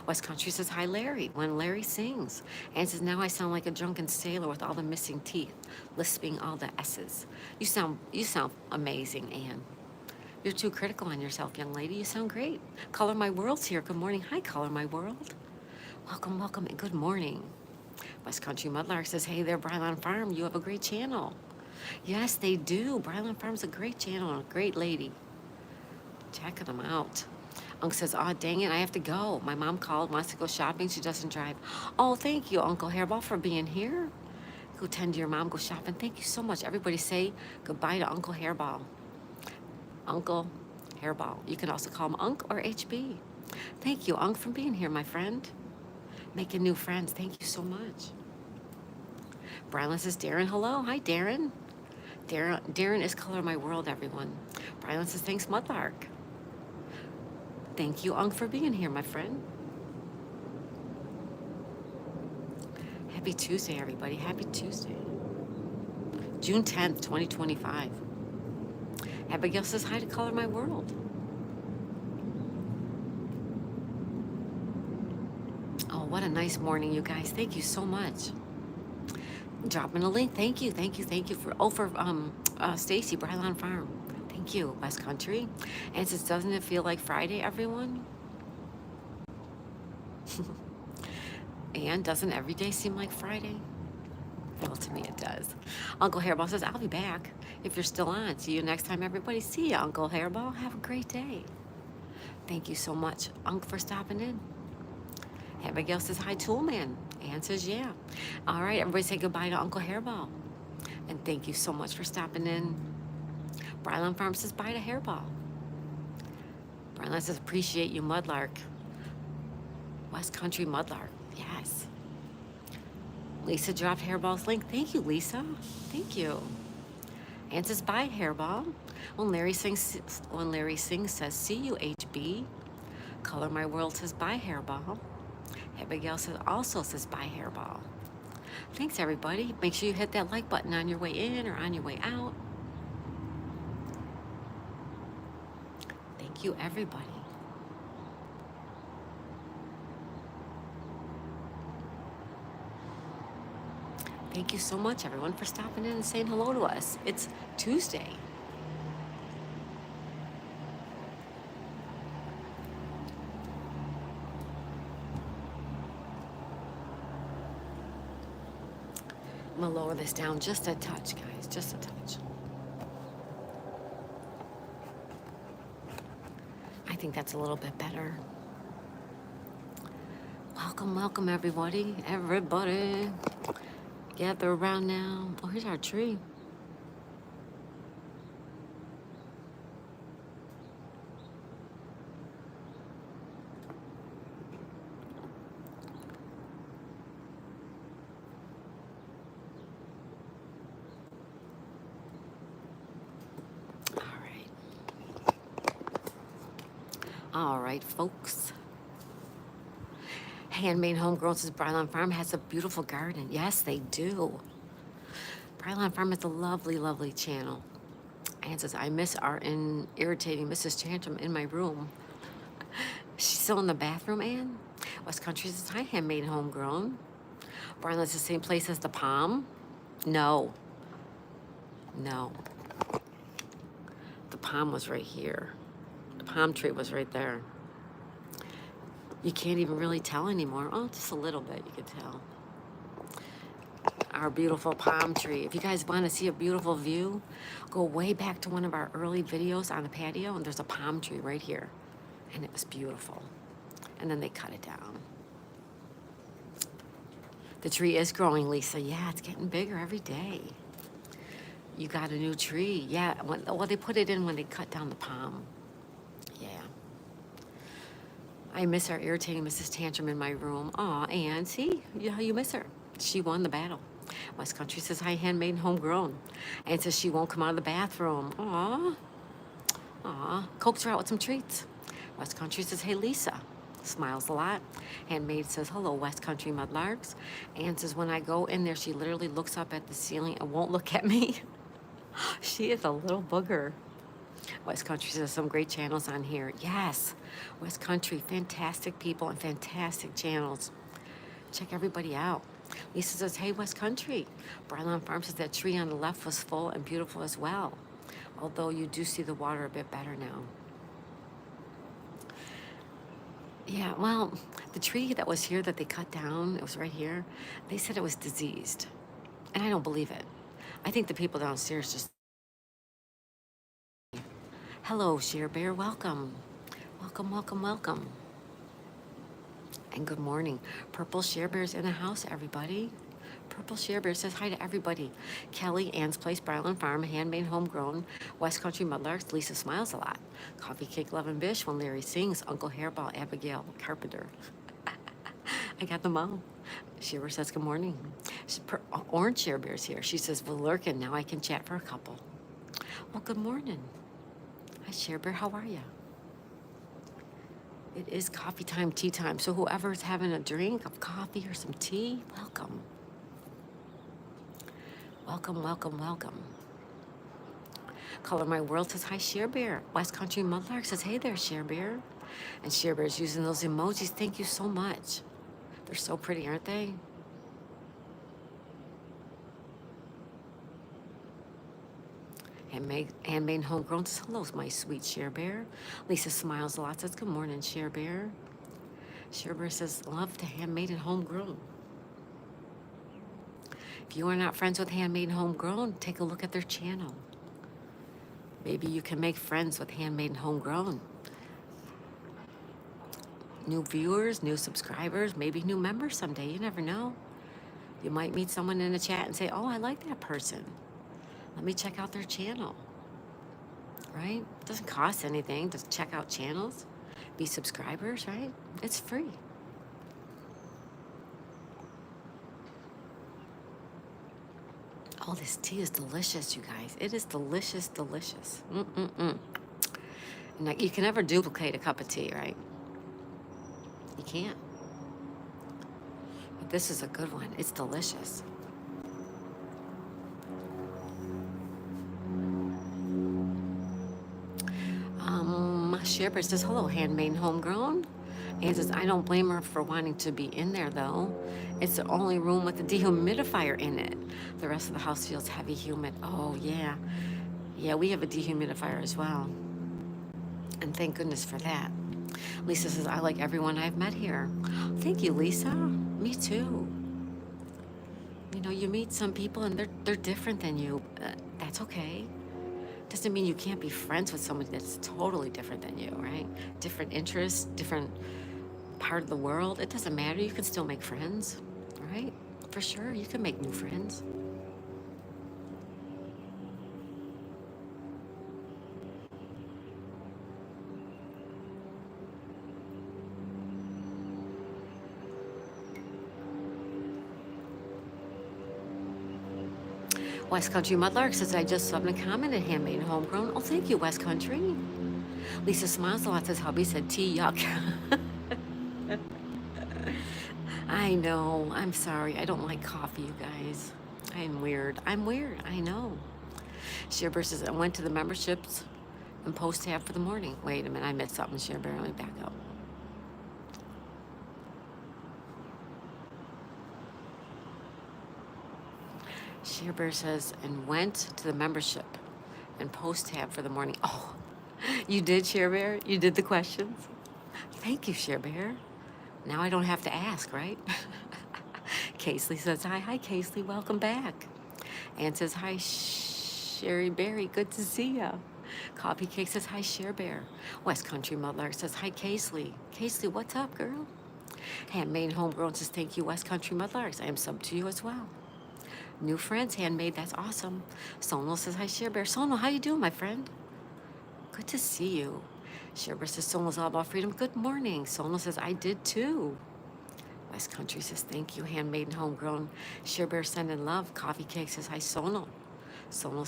West Country says, hi, Larry, when Larry sings. Ann says, now I sound like a drunken sailor with all the missing teeth, lisping all the S's. You sound amazing, Ann. You're too critical on yourself, young lady. You sound great. Color My World's here. Good morning. Hi, Color My World. Welcome, welcome, and good morning. West Country Mudlark says, hey there, Brylan Farm. You have a great channel. Yes, they do. Brylan Farm's a great channel and a great lady. Check them out. Unc says, oh, dang it, I have to go. My mom called, wants to go shopping. She doesn't drive. Oh, thank you, Uncle Hairball, for being here. Go tend to your mom, go shopping. Thank you so much. Everybody say goodbye to Uncle Hairball. Uncle Hairball. You can also call him Unc or HB. Thank you, Unc, for being here, my friend. Making new friends. Thank you so much. Brylan says, Darren, hello. Hi, Darren. Darren is Color My World, everyone. Brylan says, thanks, Mudlark. Thank you, Unc, for being here, my friend. Happy Tuesday, everybody. Happy Tuesday. June 10th, 2025. Abigail says hi to Color My World. Oh, what a nice morning, you guys. Thank you so much. Dropping a link. Thank you for Stacy, Brylan Farm. Thank you, West Country. And says, doesn't it feel like Friday, everyone? And doesn't every day seem like Friday? Well, to me it does. Uncle Hairball says, I'll be back if you're still on. See you next time, everybody. See ya, Uncle Hairball. Have a great day. Thank you so much, Unc, for stopping in. Abigail says, hi, Toolman. Ann says, yeah. All right, everybody say goodbye to Uncle Hairball. And thank you so much for stopping in. Brylan Farm says, bye to Hairball. Brylan says, appreciate you, Mudlark. West Country Mudlark, yes. Lisa dropped Hairball's link. Thank you, Lisa. Thank you. Ann says, bye, Hairball. When Larry sings, says, see you, HB. Color My World says, bye, Hairball. Abigail also says, bye, Hairball. Thanks, everybody. Make sure you hit that like button on your way in or on your way out. Thank you, everybody. Thank you so much, everyone, for stopping in and saying hello to us. It's Tuesday. I'm gonna lower this down just a touch, guys, just a touch. I think that's a little bit better. Welcome, welcome, everybody. Everybody, gather around now. Oh, here's our tree. All right, folks. Handmade Homegrown says Bryland Farm has a beautiful garden. Yes, they do. Bryland Farm is a lovely, lovely channel. Ann says, I miss our irritating Mrs. Tantrum in my room. She's still in the bathroom, Ann? West Country says, hi, Handmade Homegrown. Bryland's the same place as the Palm? No. No. The palm was right here. The palm tree was right there. You can't even really tell anymore. Oh, just a little bit you could tell. Our beautiful palm tree. If you guys want to see a beautiful view, go way back to one of our early videos on the patio, and there's a palm tree right here. And it was beautiful. And then they cut it down. The tree is growing, Lisa. Yeah, it's getting bigger every day. You got a new tree. Yeah, well, they put it in when they cut down the palm. Yeah. I miss our irritating Mrs. Tantrum in my room. Aw, and see, you miss her. She won the battle. West Country says, hi, Handmade and Homegrown. And says she won't come out of the bathroom. Aw. Aw. Coax her out with some treats. West Country says, hey, Lisa. Smiles a lot. Handmade says, hello, West Country Mudlarks. Ann says, when I go in there, she literally looks up at the ceiling and won't look at me. She is a little booger. West Country says, some great channels on here. Yes, West Country, fantastic people and fantastic channels. Check everybody out. Lisa says, hey, West Country. Bryland Farm says that tree on the left was full and beautiful as well, although you do see the water a bit better now. Yeah, well, the tree that was here that they cut down, it was right here, they said it was diseased. And I don't believe it. I think the people downstairs just... Hello, Share Bear, welcome. Welcome, welcome, welcome. And good morning. Purple Share Bear's in the house, everybody. Purple Share Bear says hi to everybody. Kelly, Ann's Place, Bryland Farm, Handmade Homegrown, West Country Mudlarks, Lisa Smiles a Lot. Coffee Cake Lovin' Bish, When Larry Sings, Uncle Hairball, Abigail Carpenter. I got them all. Share Bear says good morning. Orange Share Bear's here. She says, well, lurking, now I can chat for a couple. Well, good morning. Hi, Share Bear, how are you? It is coffee time, tea time. So whoever's having a drink of coffee or some tea, welcome. Welcome, welcome, welcome. Color My World says, hi, Share Bear. West Country Mudlark says, hey there, Share Bear. And Share Bear's using those emojis. Thank you so much. They're so pretty, aren't they? Handmade Homegrown says, hello, my sweet Share Bear. Lisa Smiles a lot, says, good morning, Share Bear. Share Bear says, love to Handmade and Homegrown. If you are not friends with Handmade and Homegrown, take a look at their channel. Maybe you can make friends with Handmade and Homegrown. New viewers, new subscribers, maybe new members someday. You never know. You might meet someone in the chat and say, oh, I like that person. Let me check out their channel. Right? It doesn't cost anything to check out channels, be subscribers, right? It's free. Oh, this tea is delicious, you guys. It is delicious, delicious. Now, you can never duplicate a cup of tea, right? You can't. But this is a good one. It's delicious. Share says, hello, Handmade and Homegrown. And says, I don't blame her for wanting to be in there, though. It's the only room with a dehumidifier in it. The rest of the house feels heavy humid. Oh, yeah. Yeah, we have a dehumidifier as well. And thank goodness for that. Lisa says, I like everyone I've met here. Thank you, Lisa. Me too. You know, you meet some people and they're different than you. That's okay. Doesn't mean you can't be friends with somebody that's totally different than you, right? Different interests, different part of the world. It doesn't matter. You can still make friends, right? For sure, you can make new friends. West Country Mudlark says, I just subbed a comment at Handmade and Homegrown. Oh, thank you, West Country. Lisa smiles a lot, says hubby said tea, yuck. I know. I'm sorry. I don't like coffee, you guys. I'm weird. I'm weird. I know. Shearbear says, I went to the memberships and post tab for the morning. Wait a minute. I missed something, Shearbear. Let me back up. Shearbear says, and went to the membership and post tab for the morning. Oh, you did, Shearbear? You did the questions? Thank you, Shearbear. Now I don't have to ask, right? Casely says, hi. Hi, Casely. Welcome back. Ann says, hi, Sherry Berry. Good to see ya. Coffee Cake says, hi, Shearbear. West Country Mudlark says, hi, Casely. Casely, what's up, girl? Handmade Homegrown says, thank you, West Country Mudlarks. I am sub to you as well. New friends, Handmade, that's awesome. Sonal says, hi, Shearbear. Sonal, how you doing, my friend? Good to see you. Shearbear says, Sonal's all about freedom. Good morning. Sonal says, I did too. West Country says, thank you, Handmade and Homegrown. Shearbear sending love. Coffee Cake says, hi, Sonal. Sonal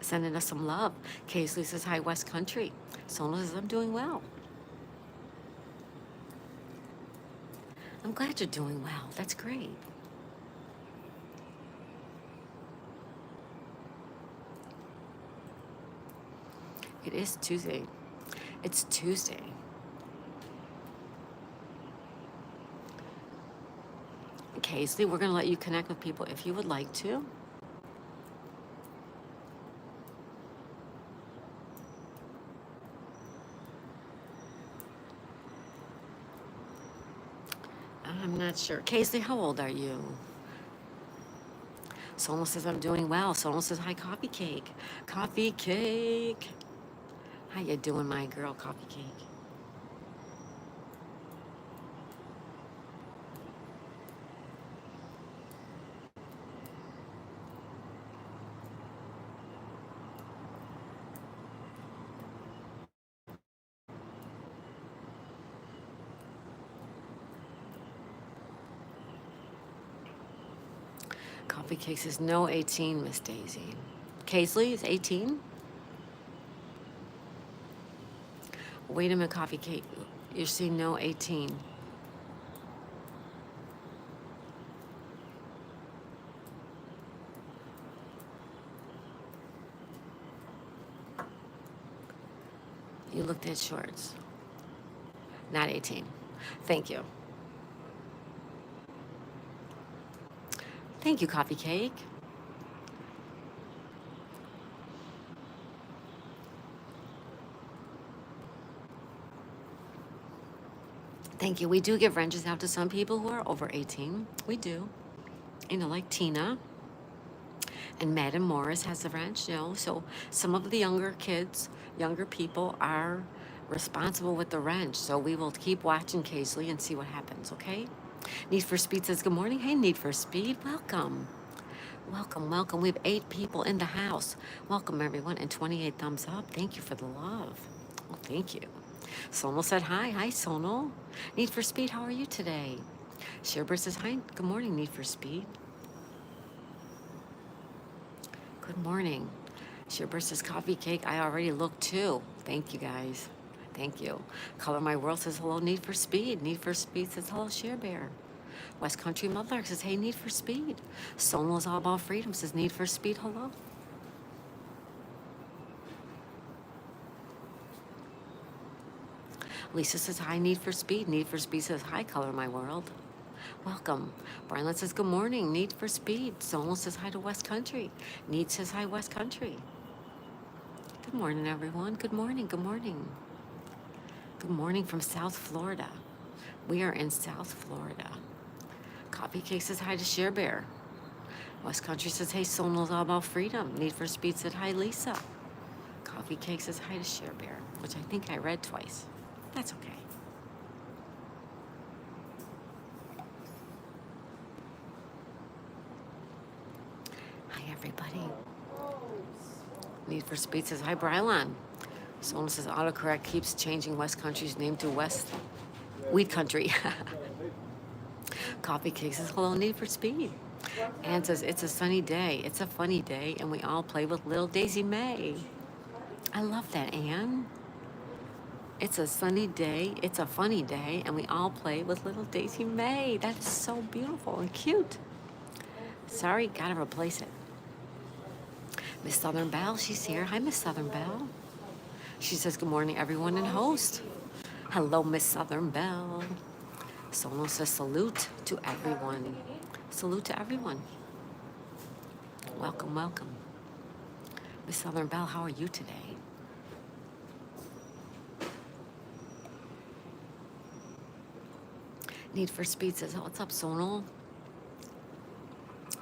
sending us some love. Casey says, hi, West Country. Sonal says, I'm doing well. I'm glad you're doing well. That's great. It is Tuesday. It's Tuesday. Casey, we're going to let you connect with people if you would like to. I'm not sure. Casey, how old are you? Sonal says, I'm doing well. Sonal says, hi, Coffee Cake. Coffee Cake. How you doing, my girl, Coffee Cake? Coffee Cake says, no 18, Miss Daisy. Casey is 18? Wait a minute, Coffee Cake. You're saying no 18. You looked at shorts. Not 18. Thank you. Thank you, Coffee Cake. Thank you. We do give wrenches out to some people who are over 18. We do. You know, like Tina. And Madam Morris has a wrench, you know. So some of the younger kids, younger people are responsible with the wrench. So we will keep watching Casely and see what happens, okay? Need for Speed says, good morning. Hey, Need for Speed. Welcome. Welcome, welcome. We have 8 people in the house. Welcome, everyone. And 28 thumbs up. Thank you for the love. Well, thank you. Sonal said hi. Hi, Sonal. Need for Speed, how are you today? Sherbert says hi. Good morning, Need for Speed. Good morning. Sherbert says Coffee Cake. I already looked too. Thank you, guys. Thank you. Color My World says hello, Need for Speed. Need for Speed says hello, Bear. West Country Mudlark says, hey, Need for Speed. Sonal's All About Freedom says, Need for Speed, hello. Lisa says, hi, Need for Speed. Need for Speed says, hi, Color My World. Welcome. Brian says, good morning, Need for Speed. Sonal says, hi to West Country. Need says, hi, West Country. Good morning, everyone. Good morning, good morning. Good morning from South Florida. We are in South Florida. Coffee Cake says, hi to Bear. West Country says, hey, Sonal's All About Freedom. Need for Speed said, hi, Lisa. Coffee Cake says, hi to Bear, which I think I read twice. That's okay. Hi, everybody. Need for Speed says, hi, Brylon. Sonal says, autocorrect keeps changing West Country's name to West Wheat Country. Coffee Cake says, hello, Need for Speed. Ann says, it's a sunny day. It's a funny day, and we all play with little Daisy May. I love that, Ann. It's a sunny day. It's a funny day. And we all play with little Daisy May. That's so beautiful and cute. Sorry, gotta replace it. Miss Southern Belle, she's here. Hi, Miss Southern Belle. She says, good morning, everyone and host. Hello, Miss Southern Belle. Someone says, salute to everyone. Salute to everyone. Welcome, welcome. Miss Southern Belle, how are you today? Need for Speed says, oh, what's up, Sonal?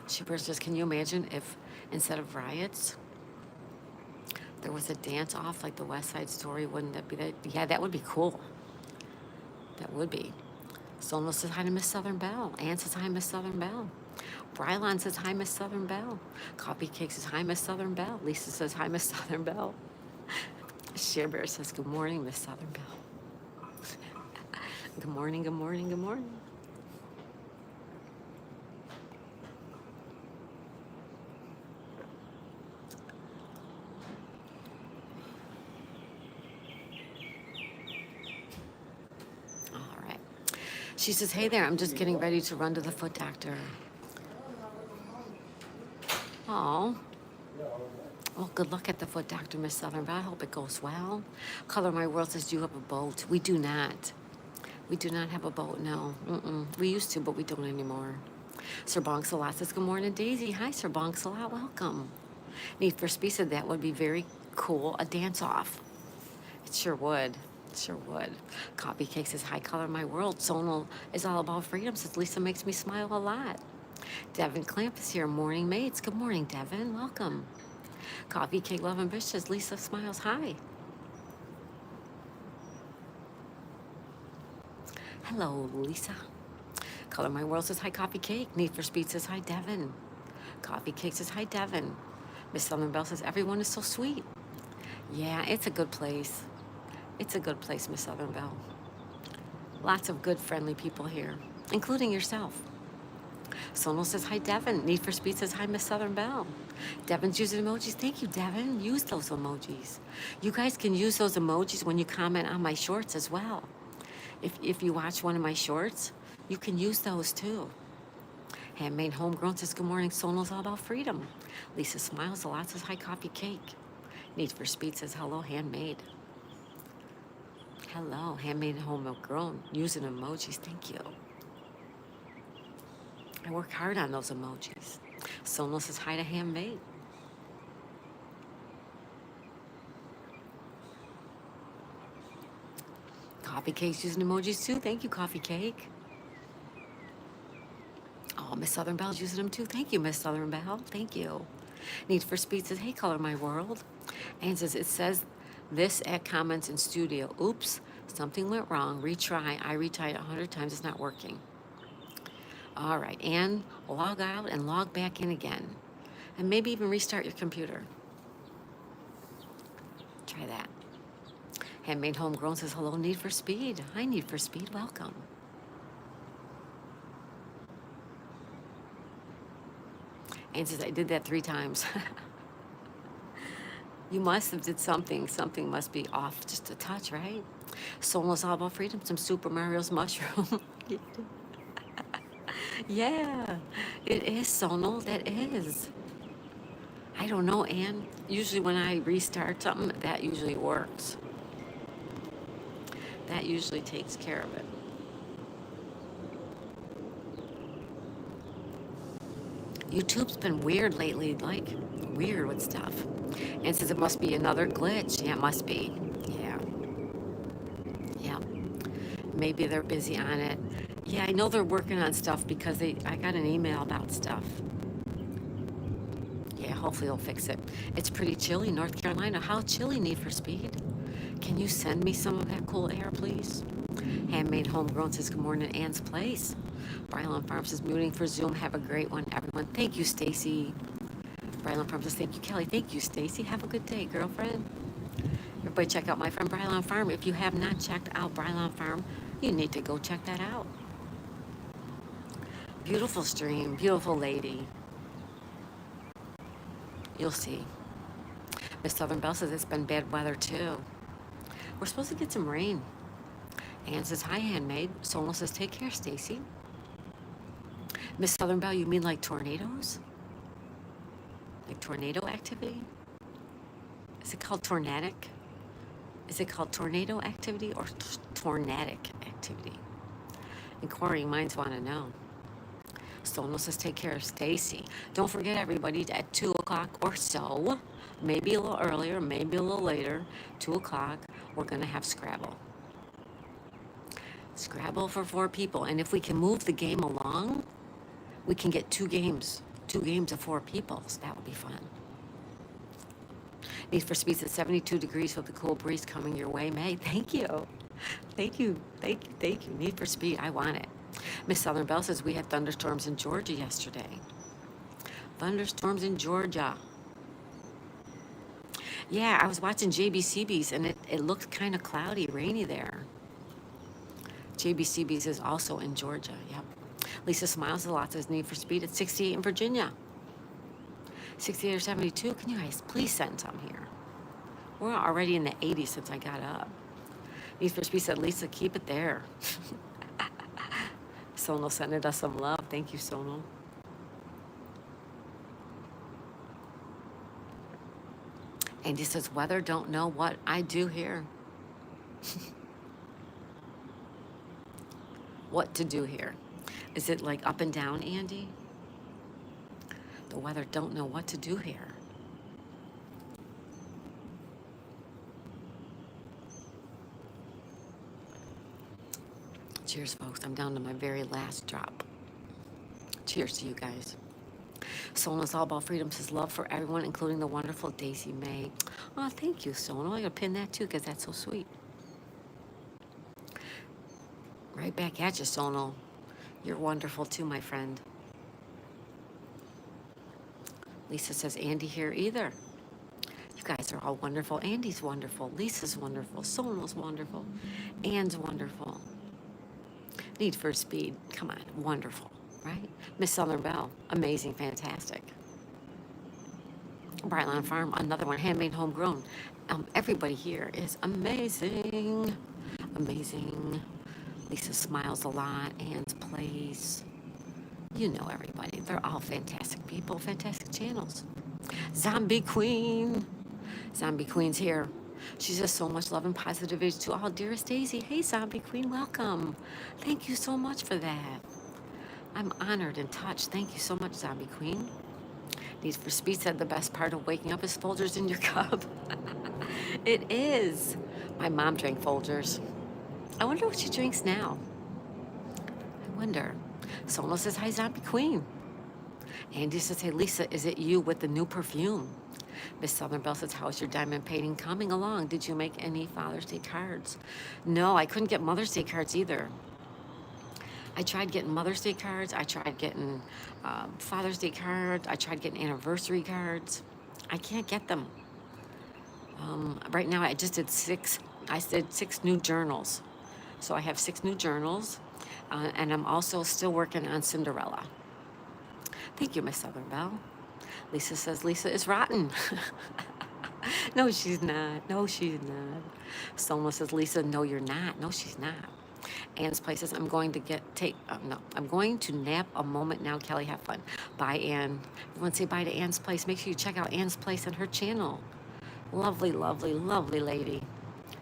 Shipper says, can you imagine if instead of riots, there was a dance off like the West Side Story? Wouldn't that be that? Yeah, that would be cool. That would be. Sonal says hi to Miss Southern Belle. Ann says hi, Miss Southern Belle. Brylon says hi, Miss Southern Belle. Coffee Cake says hi, Miss Southern Belle. Lisa says hi, Miss Southern Belle. Share Bear says good morning, Miss Southern Belle. Good morning, good morning, good morning. All right. She says, hey there, I'm just getting ready to run to the foot doctor. Oh. Well, good luck at the foot doctor, Miss Southern Belle. I hope it goes well. Color My World says, do you have a boat? We do not. We do not have a boat, no. We used to, but we don't anymore. Sir Bonk says, good morning, Daisy. Hi, Sir Bonk, welcome. Need for Speed said that would be very cool, a dance-off. It sure would. It sure would. Coffee Cake says, hi, Color My World. Sonal is all about freedom, says Lisa makes me smile a lot. Devin Clamp is here, morning mates. Good morning, Devin, welcome. Coffee Cake Love and Bish says, Lisa smiles, hi. Hello, Lisa. Color My World says, hi, Coffee Cake. Need for Speed says, hi, Devin. Coffee Cake says, hi, Devin. Miss Southern Belle says, everyone is so sweet. Yeah, it's a good place. It's a good place, Miss Southern Belle. Lots of good, friendly people here, including yourself. Sonal says, hi, Devin. Need for Speed says, hi, Miss Southern Belle. Devin's using emojis. Thank you, Devin. Use those emojis. You guys can use those emojis when you comment on my shorts as well. If you watch one of my shorts, you can use those too. Handmade Homegrown says, good morning, Sonal's all about freedom. Lisa smiles a lot, says, hi, Coffee Cake. Need for Speed says, hello, Handmade. Hello, Handmade Homegrown, using emojis, thank you. I work hard on those emojis. Sonal says, hi to Handmade. Coffee Cake's using emojis too, thank you, Coffee Cake. Oh, Miss Southern Belle's using them too. Thank you, Miss Southern Belle. Thank you. Need for Speed says, hey, Color My World. And says, it says this at comments in studio. Oops, something went wrong. Retry. I retried 100 times. It's not working. All right. And log out and log back in again. And maybe even restart your computer. Try that. Handmade Homegrown says, hello, Need for Speed. Hi, Need for Speed. Welcome. And says, I did that 3 times. You must have did something. Something must be off just a touch, right? Sonal's all about freedom. Some Super Mario's mushroom. Yeah, it is, Sonal. That is. I don't know, Ann. Usually when I restart something, that usually works. That usually takes care of it. YouTube's been weird lately, like weird with stuff. And says it must be another glitch. Yeah, it must be. Yeah. Yeah. Maybe they're busy on it. Yeah, I know they're working on stuff because I got an email about stuff. Yeah, hopefully they'll fix it. It's pretty chilly, North Carolina. How chilly, Need for Speed? Can you send me some of that cool air, please? Handmade Homegrown says, good morning, Ann's Place. Brylan Farm says, muting for Zoom. Have a great one, everyone. Thank you, Stacy. Brylan Farm says, thank you, Kelly. Thank you, Stacy. Have a good day, girlfriend. Everybody check out my friend Brylan Farm. If you have not checked out Brylan Farm, you need to go check that out. Beautiful stream, beautiful lady. You'll see. Miss Southern Belle says it's been bad weather too. We're supposed to get some rain. Ann says, hi, handmaid. Sonal says, take care, Stacy. Miss Southern Belle, you mean like tornadoes? Like tornado activity? Is it called tornadic? Is it called tornado activity or tornadic activity? Inquiring minds want to know. Sonal says, take care of Stacy. Don't forget, everybody, at 2 o'clock or so, maybe a little earlier, maybe a little later, 2 o'clock, we're going to have Scrabble. Scrabble for 4 people. And if we can move the game along, we can get 2 games of 4 people. So that would be fun. Need for Speed's at 72 degrees with a cool breeze coming your way. May, thank you. Thank you. Thank you. Thank you. Need for Speed. I want it. Miss Southern Belle says we had thunderstorms in Georgia yesterday. Thunderstorms in Georgia. Yeah, I was watching JBCB's and it looked kind of cloudy, rainy there. JBCB's is also in Georgia. Yep. Lisa smiles a lot, says Need for Speed at 68 in Virginia. 68 or 72. Can you guys please send some here? We're already in the 80s since I got up. Need for Speed said, Lisa, keep it there. Sonal sending us some love. Thank you, Sonal. Andy says, weather, don't know what I do here. What to do here? Is it like up and down, Andy? The weather, don't know what to do here. Cheers, folks. I'm down to my very last drop. Cheers to you guys. Sonal's all about freedom, says love for everyone, including the wonderful Daisy May. Oh, thank you, Sonal. I gotta pin that too, because that's so sweet. Right back at you, Sonal. You're wonderful too, my friend. Lisa says, Andy here either. You guys are all wonderful. Andy's wonderful. Lisa's wonderful. Sonal's wonderful. Ann's wonderful. Need for Speed. Come on. Wonderful. Right? Miss Southern Belle. Amazing. Fantastic. Brightline Farm. Another one. Handmade, homegrown. Everybody here is amazing. Amazing. Lisa smiles a lot. Ann's Place. You know everybody. They're all fantastic people. Fantastic channels. Zombie Queen. Zombie Queen's here. She says so much love and positivity to all. Dearest Daisy. Hey, Zombie Queen. Welcome. Thank you so much for that. I'm honored and touched. Thank you so much, Zombie Queen. Need for Speed said the best part of waking up is Folgers in your cup. It is. My mom drank Folgers. I wonder what she drinks now. I wonder. Sonal says, hi, Zombie Queen. Andy says, hey, Lisa, is it you with the new perfume? Miss Southern Belle says, how's your diamond painting coming along? Did you make any Father's Day cards? No, I couldn't get Mother's Day cards either. I tried getting Mother's Day cards. I tried getting Father's Day cards. I tried getting anniversary cards. I can't get them. Right now, I just did 6. I did 6 new journals. So I have 6 new journals. And I'm also still working on Cinderella. Thank you, Miss Southern Belle. Lisa says, Lisa is rotten. No, she's not. No, she's not. Soma says, Lisa, no, you're not. No, she's not. Ann's Place says, I'm going to nap a moment now. Kelly, have fun. Bye, Ann. Everyone say bye to Ann's Place. Make sure you check out Ann's Place on her channel. Lovely, lovely, lovely lady.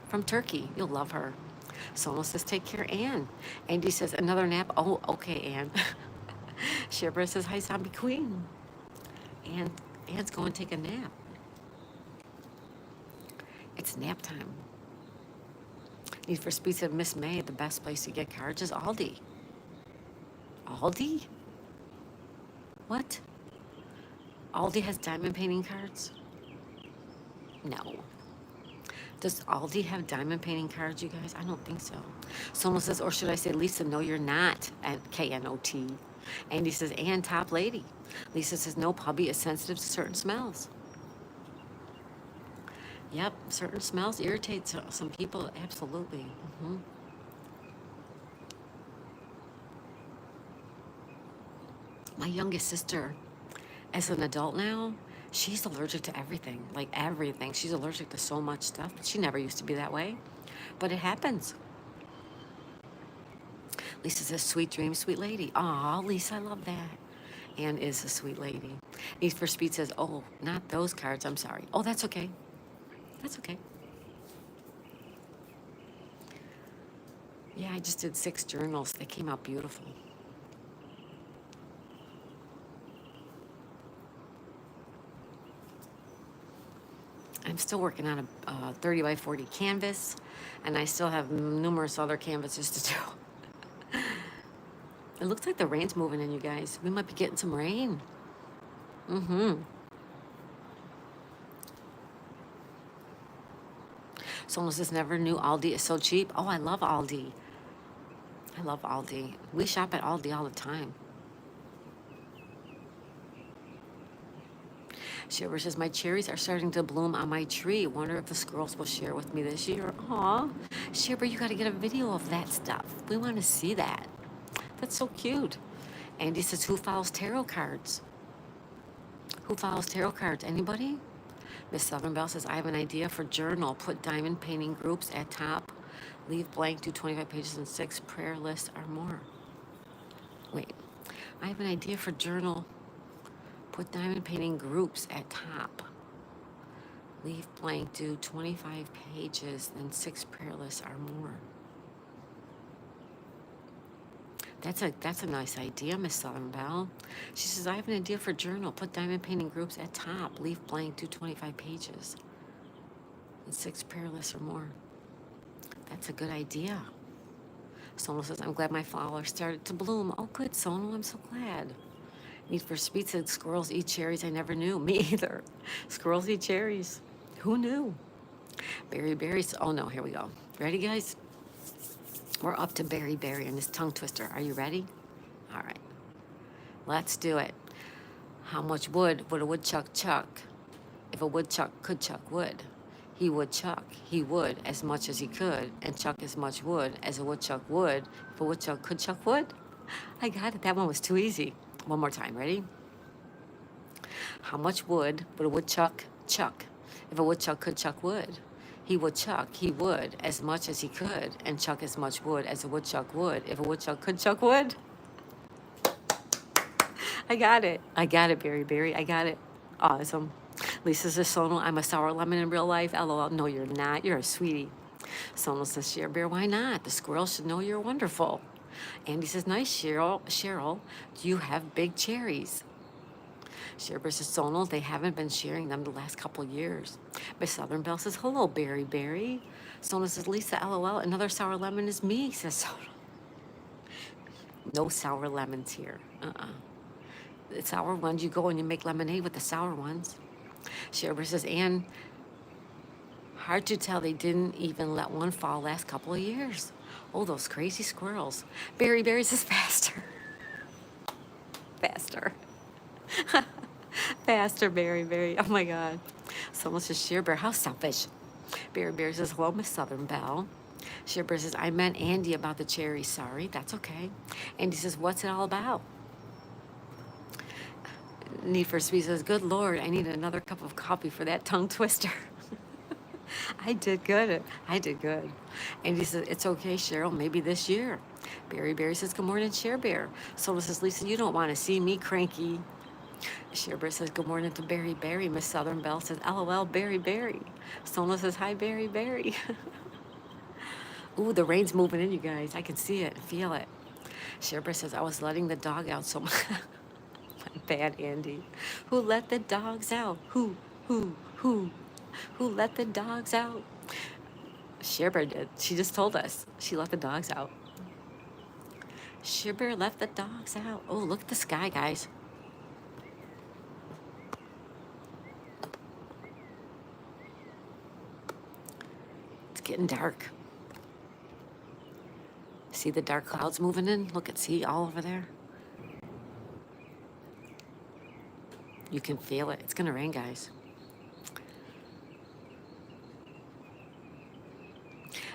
From Turkey. You'll love her. Soma says, take care, Ann. Andy says, another nap. Oh, okay, Ann. Shibra says, hi, Zombie Queen. Ann's going to take a nap. It's nap time. Need for Speed said, Miss May, the best place to get cards is Aldi. Aldi? What? Aldi has diamond painting cards? No. Does Aldi have diamond painting cards, you guys? I don't think so. Someone says, or should I say, Lisa, no, you're not, at K-N-O-T. Andy says, and top lady. Lisa says, no, puppy is sensitive to certain smells. Yep, certain smells irritate some people, absolutely. Mm-hmm. My youngest sister, as an adult now, she's allergic to everything, like everything. She's allergic to so much stuff, but she never used to be that way. but it happens. Lisa says, sweet dreams, sweet lady. Aw, Lisa, I love that. Anne is a sweet lady. Need for Speed says, oh, not those cards. I'm sorry. Oh, that's okay. That's okay. Yeah, I just did 6 journals. They came out beautiful. I'm still working on a 30 by 40 canvas, and I still have numerous other canvases to do. It looks like the rain's moving in, you guys. We might be getting some rain. Mm-hmm. Someone says, never knew Aldi is so cheap. Oh, I love Aldi. I love Aldi. We shop at Aldi all the time. Shiver says, my cherries are starting to bloom on my tree. Wonder if the squirrels will share with me this year. Aw, Shiver, you got to get a video of that stuff. We want to see that. That's so cute. Andy says, who follows tarot cards? Who follows tarot cards? Anybody? Miss Southern Bell says, I have an idea for journal. Put diamond painting groups at top. Leave blank, do 25 pages and 6 prayer lists or more. Wait, I have an idea for journal. Put diamond painting groups at top. Leave blank, do 25 pages and 6 prayer lists or more. That's a nice idea, Miss Southern Bell. She says, I have an idea for journal. Put diamond painting groups at top. Leave blank, do 25 pages and 6 prayer lists or more. That's a good idea. Sonal says, I'm glad my flowers started to bloom. Oh, good, Sonal, I'm so glad. Need for Speed said, squirrels eat cherries. I never knew. Me either. Squirrels eat cherries. Who knew? Berries. Oh, no, here we go. Ready, guys? We're up to Berry and this tongue twister. Are you ready? All right. Let's do it. How much wood would a woodchuck chuck if a woodchuck could chuck wood? He would chuck. He would as much as he could and chuck as much wood as a woodchuck would if a woodchuck could chuck wood. I got it. That one was too easy. One more time. Ready? How much wood would a woodchuck chuck if a woodchuck could chuck wood? He would chuck. He would as much as he could and chuck as much wood as a woodchuck would if a woodchuck could chuck wood. I got it. Berry. I got it. Awesome. Lisa says, Sonal, I'm a sour lemon in real life. LOL. No, you're not. You're a sweetie. Sonal says, Share Bear, why not? The squirrels should know you're wonderful. Andy says, nice, Cheryl. Do you have big cherries? Share Bear says, Sonal, they haven't been sharing them the last couple years. Miss Southern Belle says, hello, Berry. Sonal says, Lisa, LOL. Another sour lemon is me, says Sonal. No sour lemons here. The sour ones, you go and you make lemonade with the sour ones. Sherber says, Anne, hard to tell they didn't even let one fall last couple of years. Oh, those crazy squirrels. Berry says, faster. Faster, Berry. Oh my God. Someone says, Sherber, how selfish. Berry says, hello, Miss Southern Belle. Sherber says, I meant Andy about the cherries. Sorry, that's okay. Andy says, what's it all about? Need for Speed says, good Lord, I need another cup of coffee for that tongue twister. I did good. And he says, it's okay, Cheryl, maybe this year. Berry says, good morning, Share Bear. Sola says, Lisa, you don't want to see me cranky. Share Bear says, good morning to Berry. Miss Southern Belle says, LOL, Berry. Sola says, hi, Berry. Ooh, the rain's moving in, you guys. I can see it, feel it. Share Bear says, I was letting the dog out so much. Bad Andy. Who let the dogs out? Who let the dogs out? Sherbert did. She just told us. She let the dogs out. Sherbert left the dogs out. Oh, look at the sky, guys. It's getting dark. See the dark clouds moving in? Look at, see, all over there. You can feel it. It's going to rain, guys.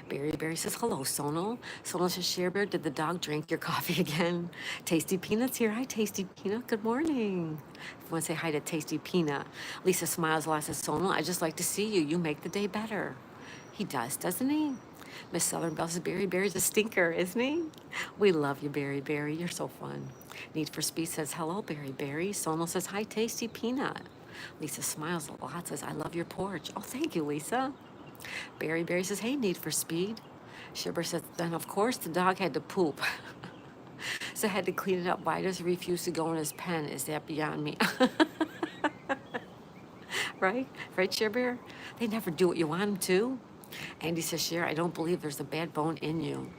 Berry says, hello, Sonal. Sonal says, Sherbert, did the dog drink your coffee again? Tasty Peanut's here. Hi, Tasty Peanut. Good morning. I want to say hi to Tasty Peanut. Lisa smiles a lot, says, Sonal, I just like to see you. You make the day better. He does, doesn't he? Miss Southern Belle says, Barry Barry's a stinker, isn't he? We love you, Barry Barry. You're so fun. Need for Speed says, hello, Barry Barry. Sono says, hi, Tasty Peanut. Lisa smiles a lot, says, I love your porch. Oh, thank you, Lisa. Barry Barry says, hey, Need for Speed. Shibber says, then of course the dog had to poop. So I had to clean it up. Why does he refuse to go in his pen? Is that beyond me? Right? Right, Shibber? They never do what you want them to. Andy says, Cher, I don't believe there's a bad bone in you.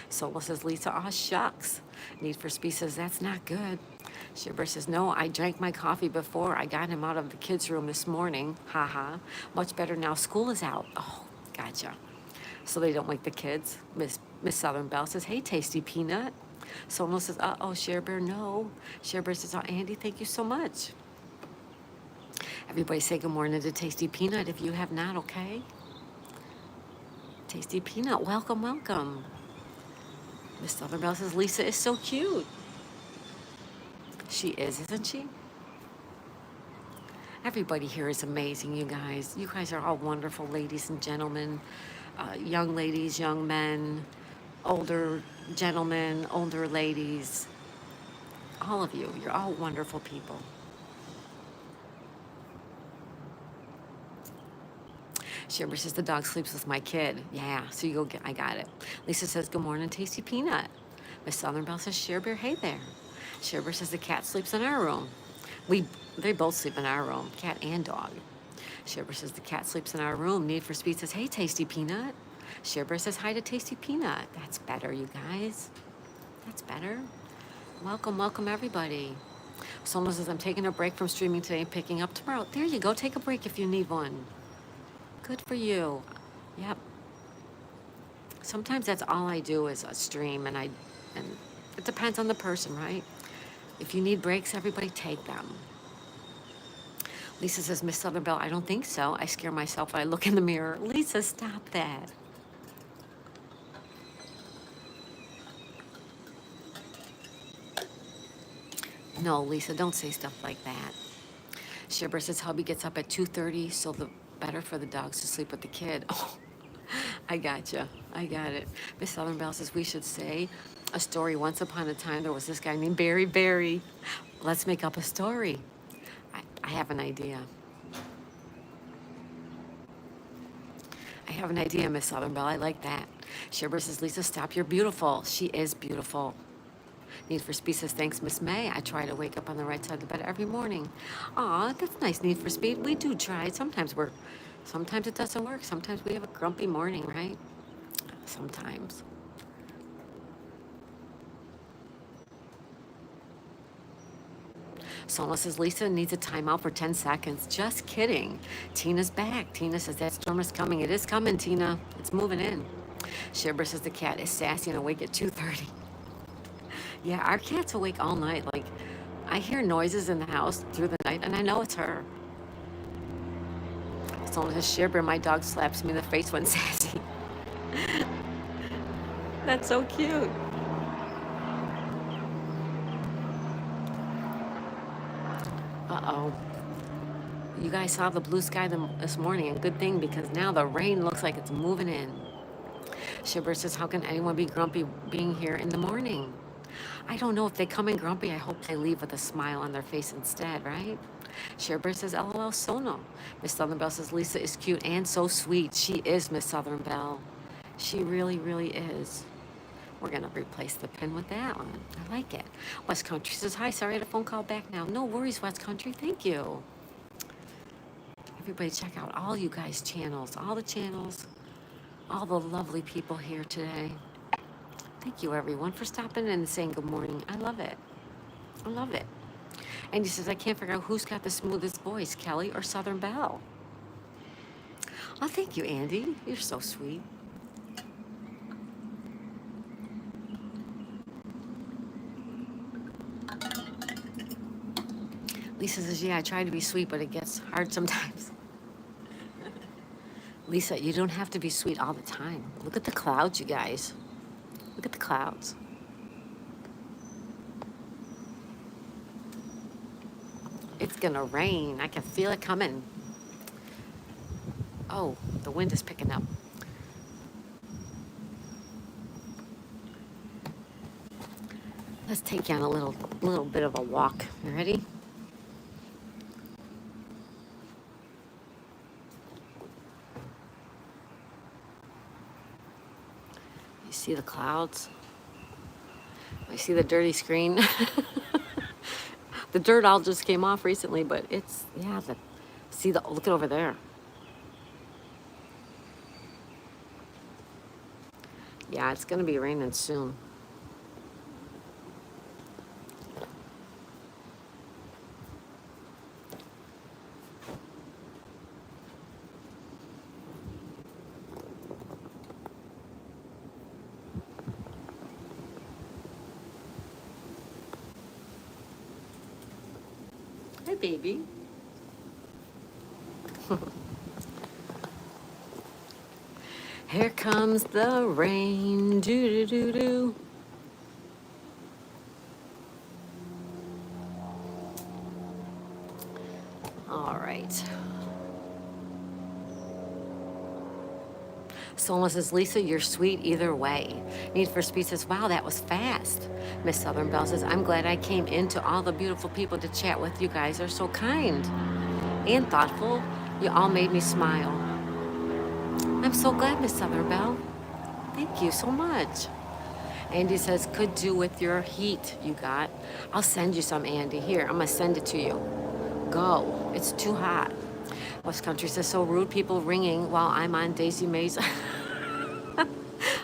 Solo says, Lisa, aw, shucks. Need for Speed says, that's not good. Shibber says, no, I drank my coffee before. I got him out of the kids' room this morning. Ha ha. Much better now. School is out. Oh, gotcha. So they don't wake the kids. Miss Southern Belle says, hey, Tasty Peanut. Solo says, uh-oh, Cher Bear, no. Cher Bear says, oh, Andy, thank you so much. Everybody say good morning to Tasty Peanut if you have not, okay? Tasty Peanut, welcome, welcome. Miss Southern Belle says, Lisa is so cute. She is, isn't she? Everybody here is amazing, you guys. You guys are all wonderful ladies and gentlemen, young ladies, young men, older gentlemen, older ladies. All of you, you're all wonderful people. Shimmer says, the dog sleeps with my kid. Yeah, so you go get, I got it. Lisa says, good morning, Tasty Peanut. Miss Southern Belle says, Cher Bear, hey there. Cher Bear says, the cat sleeps in our room. They both sleep in our room, cat and dog. Cher Bear says, the cat sleeps in our room. Need for Speed says, hey, Tasty Peanut. Cher Bear says, hi to Tasty Peanut. That's better, you guys. That's better. Welcome, welcome, everybody. Someone says, I'm taking a break from streaming today and picking up tomorrow. There you go. Take a break if you need one. Good for you. Yep. Sometimes that's all I do is a stream, and it depends on the person, right? If you need breaks, everybody take them. Lisa says, Miss Southern Belle, I don't think so. I scare myself when I look in the mirror. Lisa, stop that. No, Lisa, don't say stuff like that. Shibber says, hubby gets up at 2:30, so the better for the dogs to sleep with the kid. Oh, I gotcha. I got it. Miss Southern Belle says, we should say a story. Once upon a time, there was this guy named Barry Barry. Let's make up a story. I have an idea. I have an idea, Miss Southern Belle. I like that. Shibber says, Lisa, stop. You're beautiful. She is beautiful. Need for Speed says, thanks, Miss May. I try to wake up on the right side of the bed every morning. Aw, that's nice, Need for Speed. We do try. Sometimes it doesn't work. Sometimes we have a grumpy morning, right? Sometimes. Sona says, Lisa needs a timeout for 10 seconds. Just kidding. Tina's back. Tina says, that storm is coming. It is coming, Tina. It's moving in. Shibber says, the cat is sassy and awake at 2:30. Yeah, our cat's awake all night. Like, I hear noises in the house through the night, and I know it's her. Someone says, Shibber, my dog slaps me in the face when sassy. That's so cute. Uh-oh. You guys saw the blue sky this morning, and good thing, because now the rain looks like it's moving in. Shibber says, how can anyone be grumpy being here in the morning? I don't know. If they come in grumpy, I hope they leave with a smile on their face instead, right? Shibber says, LOL Sono. Miss Southern Belle says, Lisa is cute and so sweet. She is, Miss Southern Belle. She really, really is. We're going to replace the pin with that one. I like it. West Country says, hi, sorry I had a phone call back now. No worries, West Country. Thank you. Everybody check out all you guys' channels, all the lovely people here today. Thank you, everyone, for stopping in and saying good morning. I love it. I love it. And he says, I can't figure out who's got the smoothest voice, Kelly or Southern Belle. Oh, thank you, Andy. You're so sweet. Lisa says, yeah, I try to be sweet, but it gets hard sometimes. Lisa, you don't have to be sweet all the time. Look at the clouds, you guys. Look at the clouds. It's gonna rain. I can feel it coming. Oh, the wind is picking up. Let's take you on a little bit of a walk. You ready? You see the clouds? I see the dirty screen. The dirt all just came off recently, but it's, yeah, look at over there. Yeah, it's gonna be raining soon. Hi, baby. Here comes the rain, doo doo doo doo. All right. Someone says, Lisa, you're sweet either way. Need for Speed says, wow, that was fast. Miss Southern Belle says, I'm glad I came into all the beautiful people to chat with you guys. Are so kind and thoughtful. You all made me smile. I'm so glad, Miss Southern Belle. Thank you so much. Andy says, could do with your heat you got. I'll send you some, Andy. Here, I'm going to send it to you. Go. It's too hot. West Country says, so rude, people ringing while I'm on Daisy May's.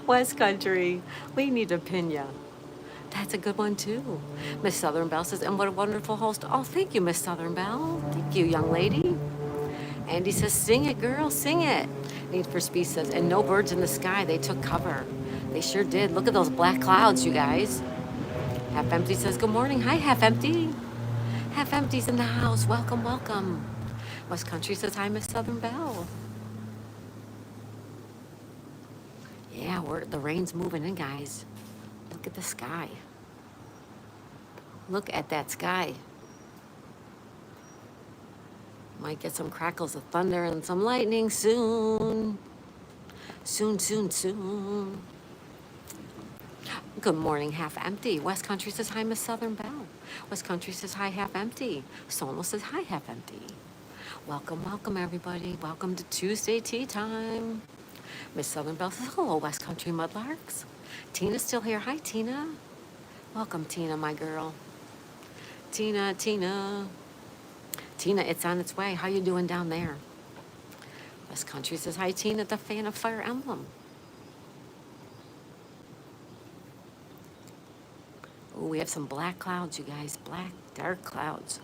West Country, we need to pin ya. That's a good one, too. Miss Southern Belle says, and what a wonderful host. Oh, thank you, Miss Southern Belle. Thank you, young lady. Andy says, sing it, girl, sing it. Need for Speed says, and no birds in the sky. They took cover. They sure did. Look at those black clouds, you guys. Half Empty says, good morning. Hi, Half Empty. Half Empty's in the house. Welcome, welcome. West Country says, hi, Miss Southern Belle. Yeah, the rain's moving in, guys. Look at the sky. Look at that sky. Might get some crackles of thunder and some lightning soon. Soon, soon, soon. Good morning, Half Empty. West Country says, hi, Miss Southern Belle. West Country says, hi, Half Empty. Sonal says, hi, Half Empty. Welcome, welcome, everybody. Welcome to Tuesday Tea Time. Miss Southern Belle says, hello, West Country Mudlarks. Tina's still here. Hi, Tina. Welcome, Tina, my girl. Tina, Tina. Tina, it's on its way. How you doing down there? West Country says, hi, Tina, the fan of Fire Emblem. Ooh, we have some black clouds, you guys. Black, dark clouds.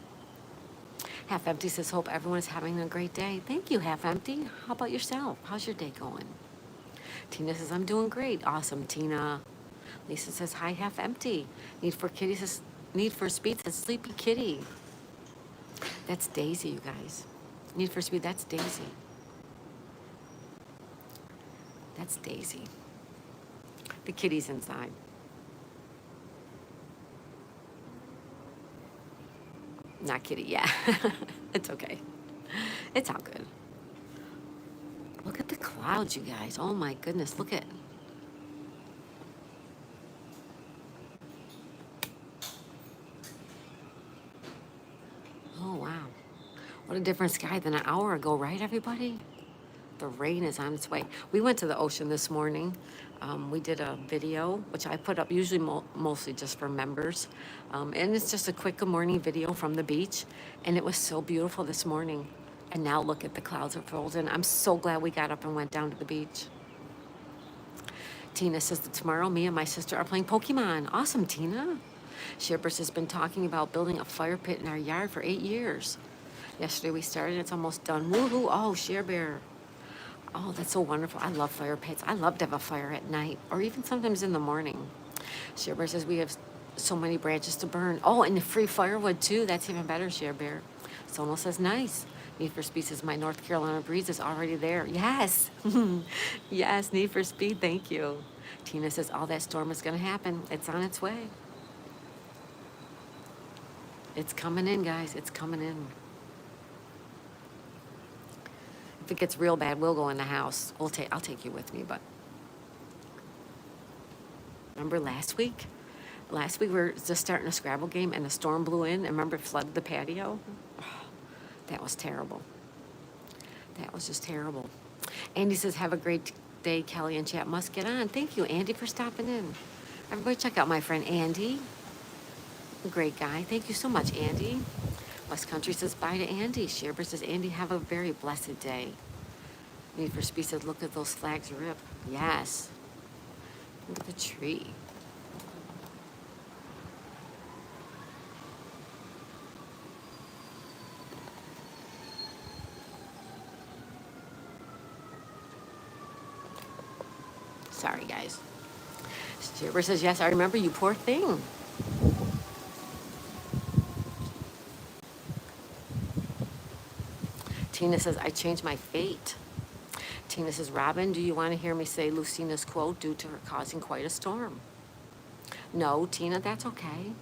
Half Empty says, hope everyone is having a great day. Thank you, Half Empty. How about yourself? How's your day going? Tina says, I'm doing great. Awesome, Tina. Lisa says, hi, Half Empty. Need for Speed says, Sleepy Kitty. That's Daisy, you guys. Need for Speed, that's Daisy. That's Daisy. The kitty's inside. Not kitty, yeah. It's okay. It's all good. Look at the clouds, you guys. Oh my goodness, look at. Oh wow. What a different sky than an hour ago, right, everybody? The rain is on its way. We went to the ocean this morning. We did a video, which I put up usually mostly just for members. And it's just a quick good morning video from the beach. And it was so beautiful this morning. And now look at the clouds are frozen. I'm so glad we got up and went down to the beach. Tina says that tomorrow me and my sister are playing Pokemon. Awesome, Tina. Shippers has been talking about building a fire pit in our yard for 8 years. Yesterday we started. It's almost done. Woohoo! Oh, Share Bear. Oh, that's so wonderful. I love fire pits. I love to have a fire at night or even sometimes in the morning. Share Bear says we have so many branches to burn. Oh, and the free firewood too. That's even better, Share Bear. Sonal says, nice. Need for Speed says, my North Carolina breeze is already there. Yes. Yes, Need for Speed. Thank you. Tina says, all that storm is going to happen. It's on its way. It's coming in, guys. It's coming in. If it gets real bad, we'll go in the house. I'll take you with me, but remember last week? Last week we were just starting a Scrabble game and a storm blew in. And remember, it flooded the patio? That was terrible. That was just terrible. Andy says, have a great day, Kelly and chat must get on. Thank you, Andy, for stopping in. Everybody check out my friend Andy. A great guy. Thank you so much, Andy. West Country says bye to Andy. Sherber says, Andy, have a very blessed day. Need for Speed says, look at those flags rip. Yes. Look at the tree. Sorry, guys. Sherber says, yes, I remember you, poor thing. Tina says, I changed my fate. Tina says, Robin, do you want to hear me say Lucina's quote due to her causing quite a storm? No, Tina, that's okay.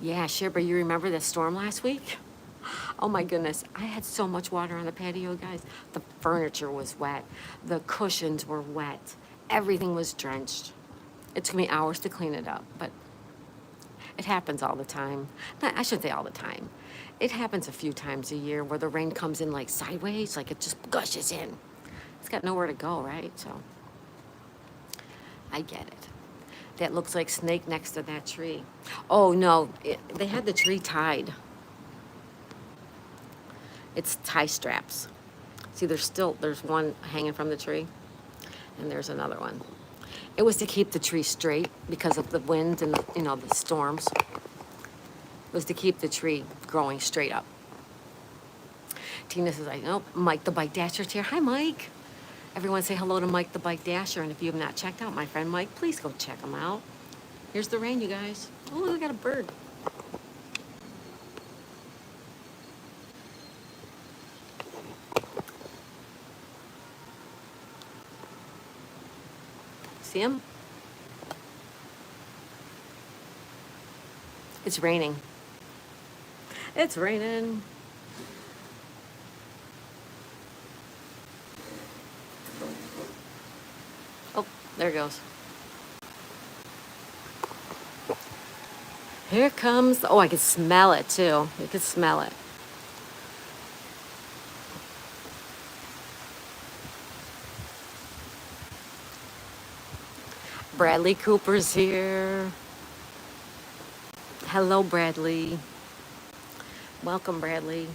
Yeah, Sherber, you remember that storm last week? Oh my goodness, I had so much water on the patio, guys. The furniture was wet. The cushions were wet. Everything was drenched. It took me hours to clean it up, but it happens all the time. I shouldn't say all the time. It happens a few times a year where the rain comes in like sideways, like it just gushes in. It's got nowhere to go, right? So I get it. That looks like Snake next to that tree. Oh no, they had the tree tied. It's tie straps. See, there's one hanging from the tree, and there's another one. It was to keep the tree straight because of the wind and the storms. It was to keep the tree growing straight up. Tina says, I know Mike the Bike Dasher's here. Hi, Mike. Everyone say hello to Mike the Bike Dasher, and if you have not checked out my friend Mike, please go check him out. Here's the rain, you guys. Oh, look, we got a bird. See him? It's raining. It's raining. Oh, there it goes. Here comes, oh, I can smell it too. You can smell it. Bradley Cooper's here. Hello, Bradley. Welcome, Bradley.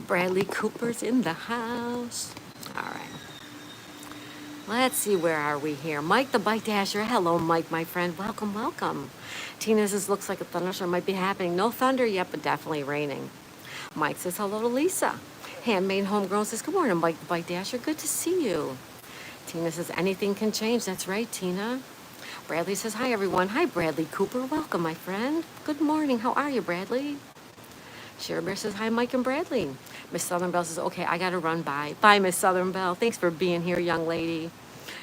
Bradley Cooper's in the house. All right. Let's see, where are we here? Mike the Bike Dasher. Hello, Mike, my friend. Welcome, welcome. Tina says, looks like a thunderstorm might be happening. No thunder yet, but definitely raining. Mike says, hello to Lisa. Handmade Homegrown says, good morning, Mike the Bike Dasher. Good to see you. Tina says, anything can change. That's right, Tina. Bradley says, hi, everyone. Hi, Bradley Cooper. Welcome, my friend. Good morning. How are you, Bradley? Share Bear says, hi, Mike and Bradley. Miss Southern Belle says, okay, I got to run by. Bye, Miss Southern Belle. Thanks for being here, young lady.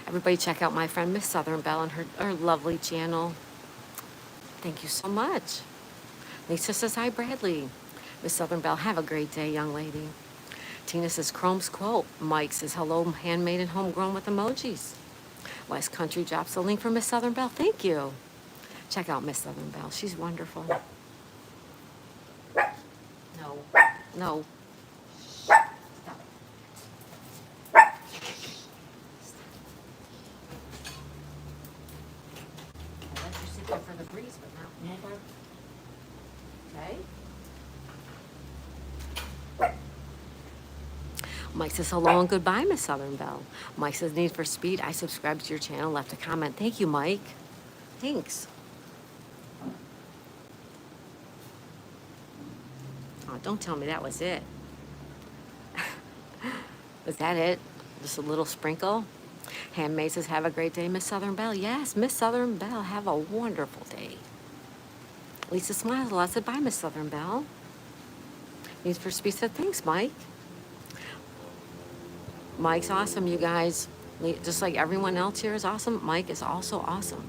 Everybody check out my friend, Miss Southern Belle, and her lovely channel. Thank you so much. Lisa says, hi, Bradley. Miss Southern Belle, have a great day, young lady. Tina says, Chrome's quote. Mike says, hello, handmade and homegrown with emojis. West Country drops the link for Miss Southern Belle. Thank you. Check out Miss Southern Belle. She's wonderful. No. No. Stop. I'll let you sit there for the breeze, but not never. Okay? Mike says, hello and goodbye, Miss Southern Belle. Mike says, Need for Speed. I subscribed to your channel, left a comment. Thank you, Mike. Thanks. Oh, don't tell me that was it. Was that it? Just a little sprinkle? Handmaid says, have a great day, Miss Southern Belle. Yes, Miss Southern Belle, have a wonderful day. Lisa smiles a lot. Said, bye, Miss Southern Belle. Need for Speed said, thanks, Mike. Mike's awesome, you guys. Just like everyone else here is awesome, Mike is also awesome.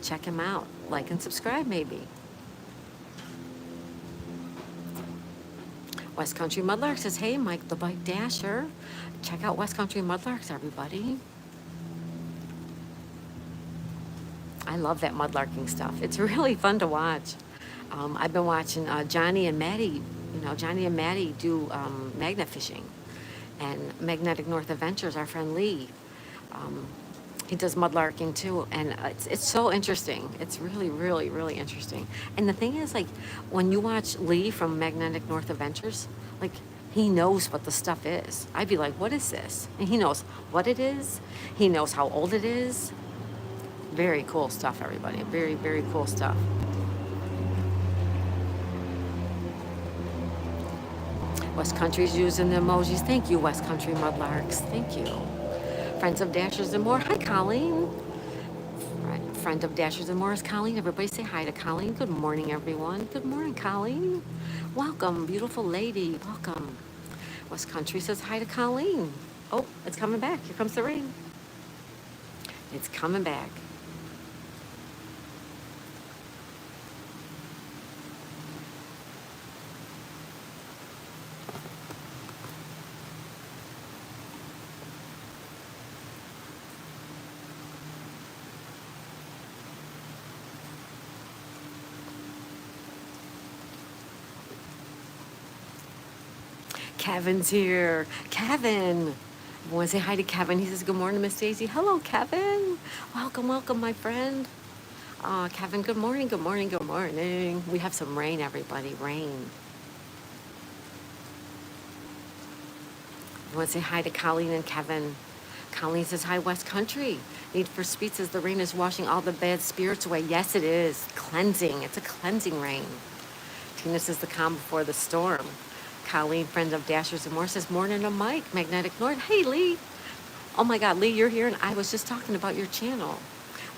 Check him out. Like and subscribe, maybe. West Country Mudlark says, hey, Mike the Bike Dasher. Check out West Country Mudlarks, everybody. I love that mudlarking stuff. It's really fun to watch. I've been watching Johnny and Maddie. Johnny and Maddie do magnet fishing. And Magnetic North Adventures, our friend Lee, he does mudlarking too. And it's so interesting. It's really, really, really interesting. And the thing is, like, when you watch Lee from Magnetic North Adventures, like, he knows what the stuff is. I'd be like, what is this? And he knows what it is. He knows how old it is. Very cool stuff, everybody. Very, very cool stuff. West Country's using the emojis. Thank you, West Country Mudlarks. Thank you. Friends of Dashers and More. Hi, Colleen. Friend of Dashers and More is Colleen. Everybody say hi to Colleen. Good morning, everyone. Good morning, Colleen. Welcome, beautiful lady. Welcome. West Country says hi to Colleen. Oh, it's coming back. Here comes the rain. It's coming back. Kevin's here. Kevin. I want to say hi to Kevin. He says, good morning, Miss Daisy. Hello, Kevin. Welcome, welcome, my friend. Kevin, good morning, good morning, good morning. We have some rain, everybody. Rain. I want to say hi to Colleen and Kevin. Colleen says, hi, West Country. Need for Speed says, the rain is washing all the bad spirits away. Yes, it is. Cleansing. It's a cleansing rain. Tina says, the calm before the storm. Colleen, friend of Dashers and More, says, morning to Mike, Magnetic North. Hey, Lee. Oh, my God, Lee, you're here, and I was just talking about your channel.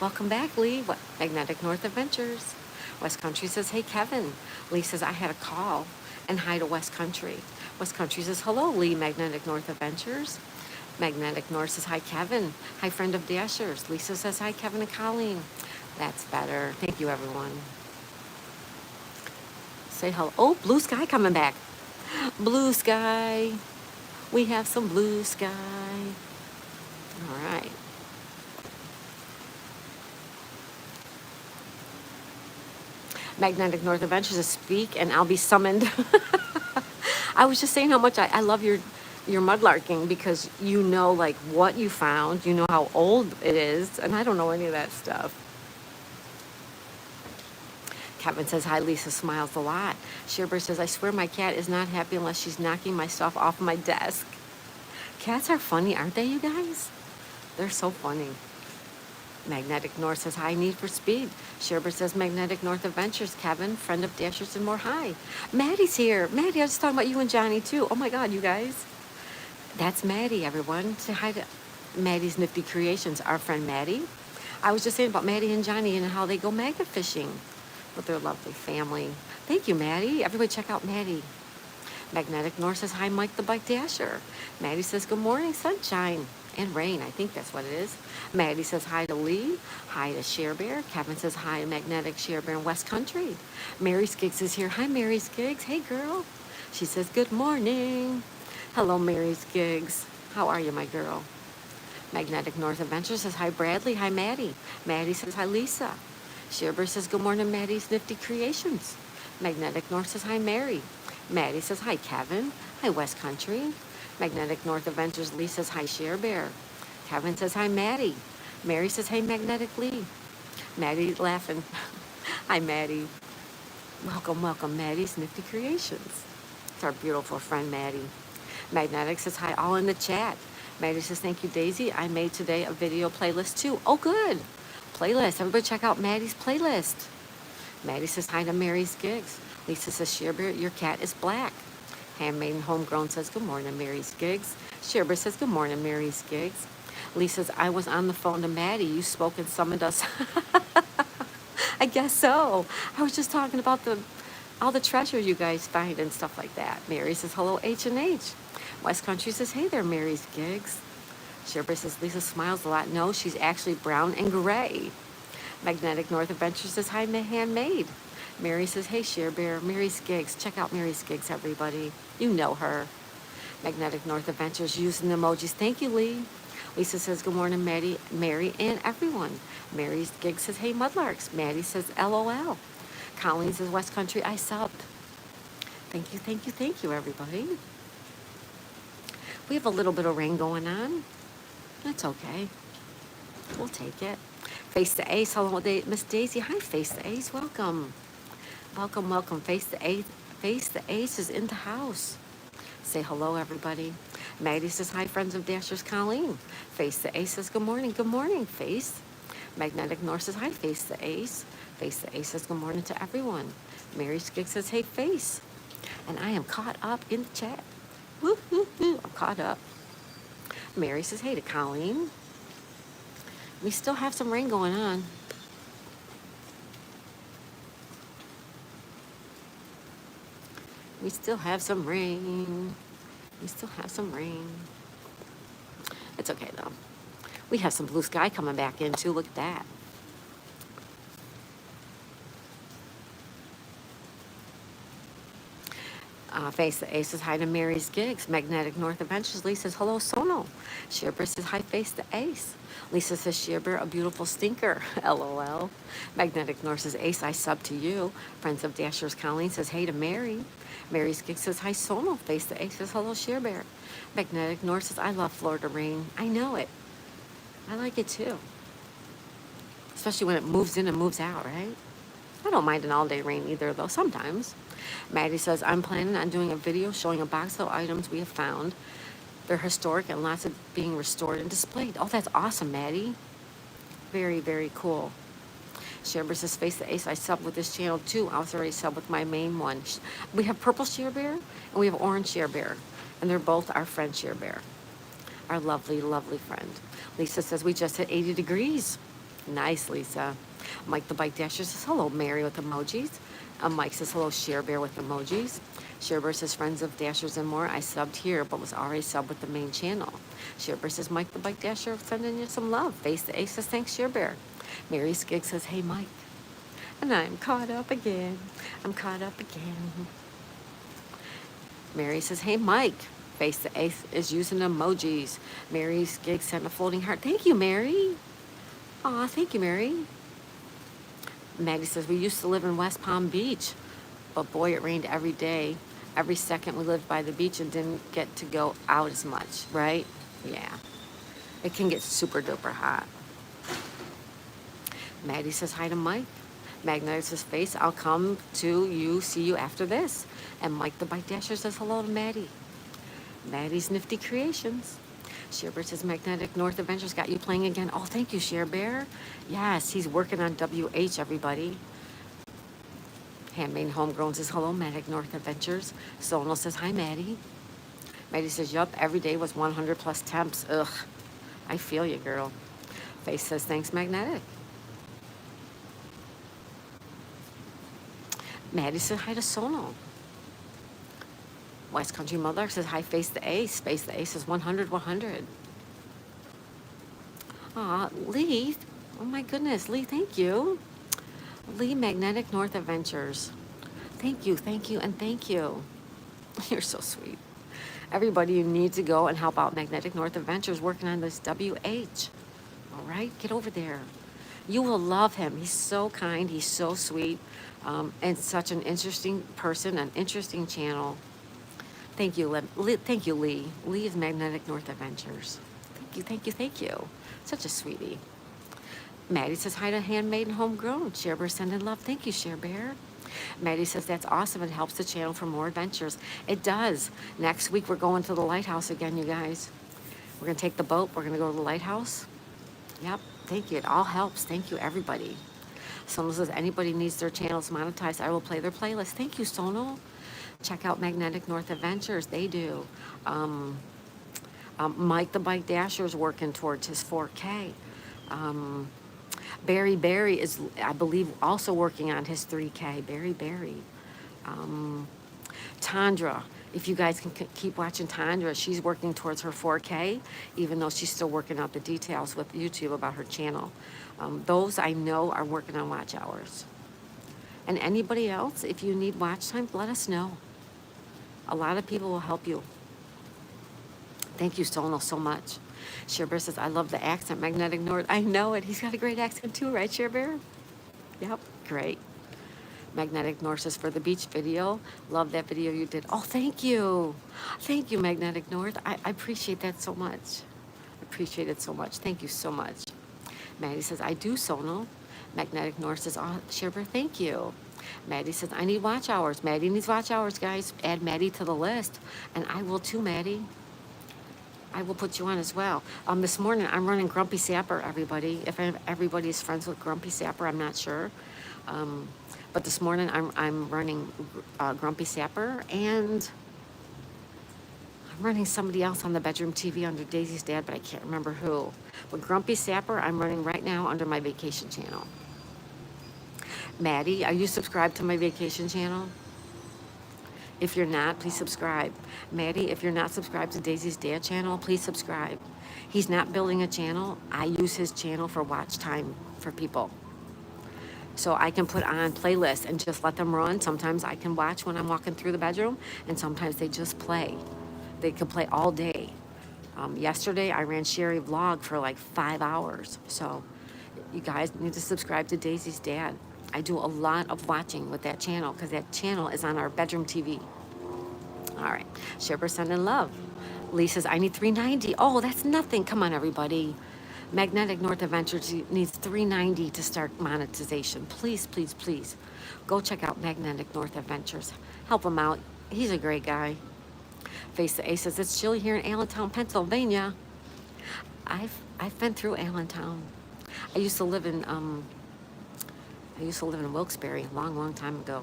Welcome back, Lee. Magnetic North Adventures. West Country says, hey, Kevin. Lee says, I had a call, and hi to West Country. West Country says, hello, Lee, Magnetic North Adventures. Magnetic North says, hi, Kevin. Hi, friend of Dashers. Lisa says, hi, Kevin and Colleen. That's better. Thank you, everyone. Say hello. Oh, blue sky coming back. Blue sky. We have some blue sky. All right. Magnetic North Adventures to speak, and I'll be summoned. I was just saying how much I love your mudlarking, because you know, like, what you found, you know how old it is, and I don't know any of that stuff. Kevin says, hi, Lisa smiles a lot. Sherbert says, I swear my cat is not happy unless she's knocking my stuff off my desk. Cats are funny, aren't they, you guys? They're so funny. Magnetic North says, hi, Need for Speed. Sherbert says, Magnetic North Adventures. Kevin, friend of Dashers and More, hi. Maddie's here. Maddie, I was talking about you and Johnny, too. Oh, my God, you guys. That's Maddie, everyone. Say hi to Maddie's Nifty Creations, our friend Maddie. I was just saying about Maddie and Johnny and how they go magnet fishing with their lovely family. Thank you, Maddie. Everybody check out Maddie. Magnetic North says, hi, Mike the Bike Dasher. Maddie says, good morning, sunshine and rain. I think that's what it is. Maddie says, hi to Lee. Hi to Share Bear. Kevin says, hi to Magnetic Share Bear in West Country. Mary Skiggs is here. Hi, Mary Skiggs. Hey, girl. She says, good morning. Hello, Mary Skiggs. How are you, my girl? Magnetic North Adventure says, hi, Bradley. Hi, Maddie. Maddie says, hi, Lisa. Sherbert says, good morning, Maddie's Nifty Creations. Magnetic North says, hi, Mary. Maddie says, hi, Kevin. Hi, West Country. Magnetic North Adventures. Lee says, hi, Share Bear. Kevin says, hi, Maddie. Mary says, hey, Magnetic Lee. Maddie laughing. Hi, Maddie. Welcome, welcome, Maddie's Nifty Creations. It's our beautiful friend, Maddie. Magnetic says, hi, all in the chat. Maddie says, thank you, Daisy. I made today a video playlist, too. Oh, good. Playlist. Everybody check out Maddie's playlist. Maddie says, hi to Mary's Gigs. Lisa says, Sherbert, your cat is black. Handmade and Homegrown says, good morning, Mary's Gigs. Sherbert says, good morning, Mary's Gigs. Lisa says, I was on the phone to Maddie. You spoke and summoned us. I guess so. I was just talking about all the treasure you guys find and stuff like that. Mary says, hello, H&H. West Country says, hey there, Mary's Gigs. Sherbert says, Lisa smiles a lot. No, she's actually brown and gray. Magnetic North Adventure says, hi, Handmade. Mary says, hey, Share Bear. Mary's Gigs. Check out Mary's Gigs, everybody. You know her. Magnetic North Adventures using the emojis. Thank you, Lee. Lisa says, good morning, Maddie, Mary, and everyone. Mary's Gig says, hey, Mudlarks. Maddie says, LOL. Colleen says, West Country, I subbed. Thank you, thank you, thank you, everybody. We have a little bit of rain going on. That's okay. We'll take it. Face the Ace. Hello, Miss Daisy. Hi, Face the Ace. Welcome. Welcome, welcome. Face the Ace. Face the Ace is in the house. Say hello, everybody. Maddie says, hi, friends of Dashers. Colleen. Face the Ace says, good morning. Good morning, Face. Magnetic North says, hi, Face the Ace. Face the Ace says, good morning to everyone. Mary Skig says, hey, Face. And I am caught up in the chat. Woo, woo, woo. I'm caught up. Mary says, hey to Colleen. We still have some rain going on. We still have some rain. We still have some rain. It's okay, though. We have some blue sky coming back in, too. Look at that. Face the Ace says hi to Mary's Gigs. Magnetic North Adventures. Lee says hello, Sono. Shearbear says hi, Face the Ace. Lisa says Shearbear, a beautiful stinker. LOL. Magnetic North says Ace, I sub to you. Friends of Dashers. Colleen says hey to Mary. Mary's Gigs says hi, Sono. Face the Ace says hello, Shearbear. Magnetic North says I love Florida rain. I know it. I like it too. Especially when it moves in and moves out, right? I don't mind an all-day rain either, though, sometimes. Maddie says, I'm planning on doing a video showing a box of items we have found. They're historic and lots of being restored and displayed. Oh, that's awesome, Maddie. Very, very cool. Shearbear says, Face the Ace, I sub with this channel, too. I was already sub with my main one. We have purple Shearbear and we have orange Shearbear. And they're both our friend Shearbear. Our lovely, lovely friend. Lisa says, we just hit 80 degrees. Nice, Lisa. Mike the Bike Dasher says, hello, Mary with emojis. Mike says, hello, Shearbear with emojis. Shearbear says, friends of Dashers and more, I subbed here, but was already subbed with the main channel. Shearbear says, Mike the Bike Dasher sending you some love. Face the Ace says, thanks, Shearbear. Mary Skig says, hey, Mike. And I'm caught up again. I'm caught up again. Mary says, hey, Mike. Face the Ace is using emojis. Mary Skig sent a floating heart. Thank you, Mary. Aw, thank you, Mary. Maggie says, we used to live in West Palm Beach, but boy, it rained every day. Every second we lived by the beach and didn't get to go out as much, right? Yeah. It can get super duper hot. Maddie says hi to Mike. Magnetic says, Face, I'll come to you, see you after this. And Mike the Bike Dasher says hello to Maddie. Maddie's Nifty Creations. Shearbear says, Magnetic North Adventures got you playing again. Oh, thank you, Shearbear. Yes, he's working on WH, everybody. Handmade Homegrown says, hello, Magnetic North Adventures. Sonal says, hi, Maddie. Maddie says, yup, every day was 100 plus temps. Ugh, I feel you, girl. Face says, thanks, Magnetic. Maddie says, hi to Sonal. West Country Mother says, hi, Face the Ace. Face the Ace is 100, 100. Aw, Lee. Oh, my goodness. Lee, thank you. Lee, Magnetic North Adventures. Thank you, and thank you. You're so sweet. Everybody, you need to go and help out Magnetic North Adventures working on this WH. All right? Get over there. You will love him. He's so kind. He's so sweet. And such an interesting person, an interesting channel. Thank you, Lee. Thank you, Lee. Lee is Magnetic North Adventures. Thank you, thank you, thank you. Such a sweetie. Maddie says, hi to Handmade and Homegrown. Shearbear sending love. Thank you, Shearbear. Maddie says, that's awesome. It helps the channel for more adventures. It does. Next week, we're going to the lighthouse again, you guys. We're going to take the boat. We're going to go to the lighthouse. Yep. Thank you. It all helps. Thank you, everybody. Sonal says, anybody needs their channels monetized, I will play their playlist. Thank you, Sonal. Check out Magnetic North Adventures. They do. Mike the Bike Dasher is working towards his 4K. Barry is, I believe, also working on his 3K. Barry. Tandra, if you guys can keep watching Tandra, she's working towards her 4K, even though she's still working out the details with YouTube about her channel. Those I know are working on watch hours. And anybody else, if you need watch time, let us know. A lot of people will help you. Thank you, Sonal, so much. Shearbear says, I love the accent, Magnetic North. I know it. He's got a great accent too, right, Shearbear? Yep, great. Magnetic North says, for the beach video, love that video you did. Oh, thank you. Thank you, Magnetic North. I appreciate that so much. Appreciate it so much. Thank you so much. Maddie says, I do, Sonal. Magnetic North says, oh, Sherbert, thank you. Maddie says, I need watch hours. Maddie needs watch hours, guys. Add Maddie to the list. And I will too, Maddie. I will put you on as well. This morning, I'm running Grumpy Sapper, everybody. If everybody's friends with Grumpy Sapper, I'm not sure. But this morning, I'm running Grumpy Sapper, and I'm running somebody else on the bedroom TV under Daisy's dad, but I can't remember who. But Grumpy Sapper, I'm running right now under my vacation channel. Maddie, are you subscribed to my vacation channel? If you're not, please subscribe. Maddie, if you're not subscribed to Daisy's dad channel, please subscribe. He's not building a channel. I use his channel for watch time for people. So I can put on playlists and just let them run. Sometimes I can watch when I'm walking through the bedroom, and sometimes they just play. They can play all day. Yesterday, I ran Sherry Vlog for like 5 hours. So you guys need to subscribe to Daisy's dad. I do a lot of watching with that channel because that channel is on our bedroom TV. All right, Sherbert sending love. Lee says, I need 390. Oh, that's nothing. Come on, everybody. Magnetic North Adventures needs 390 to start monetization. Please, please, please. Go check out Magnetic North Adventures. Help him out. He's a great guy. Face the Ace says, it's chilly here in Allentown, Pennsylvania. I've been through Allentown. I used to live in Wilkes-Barre a long, long time ago.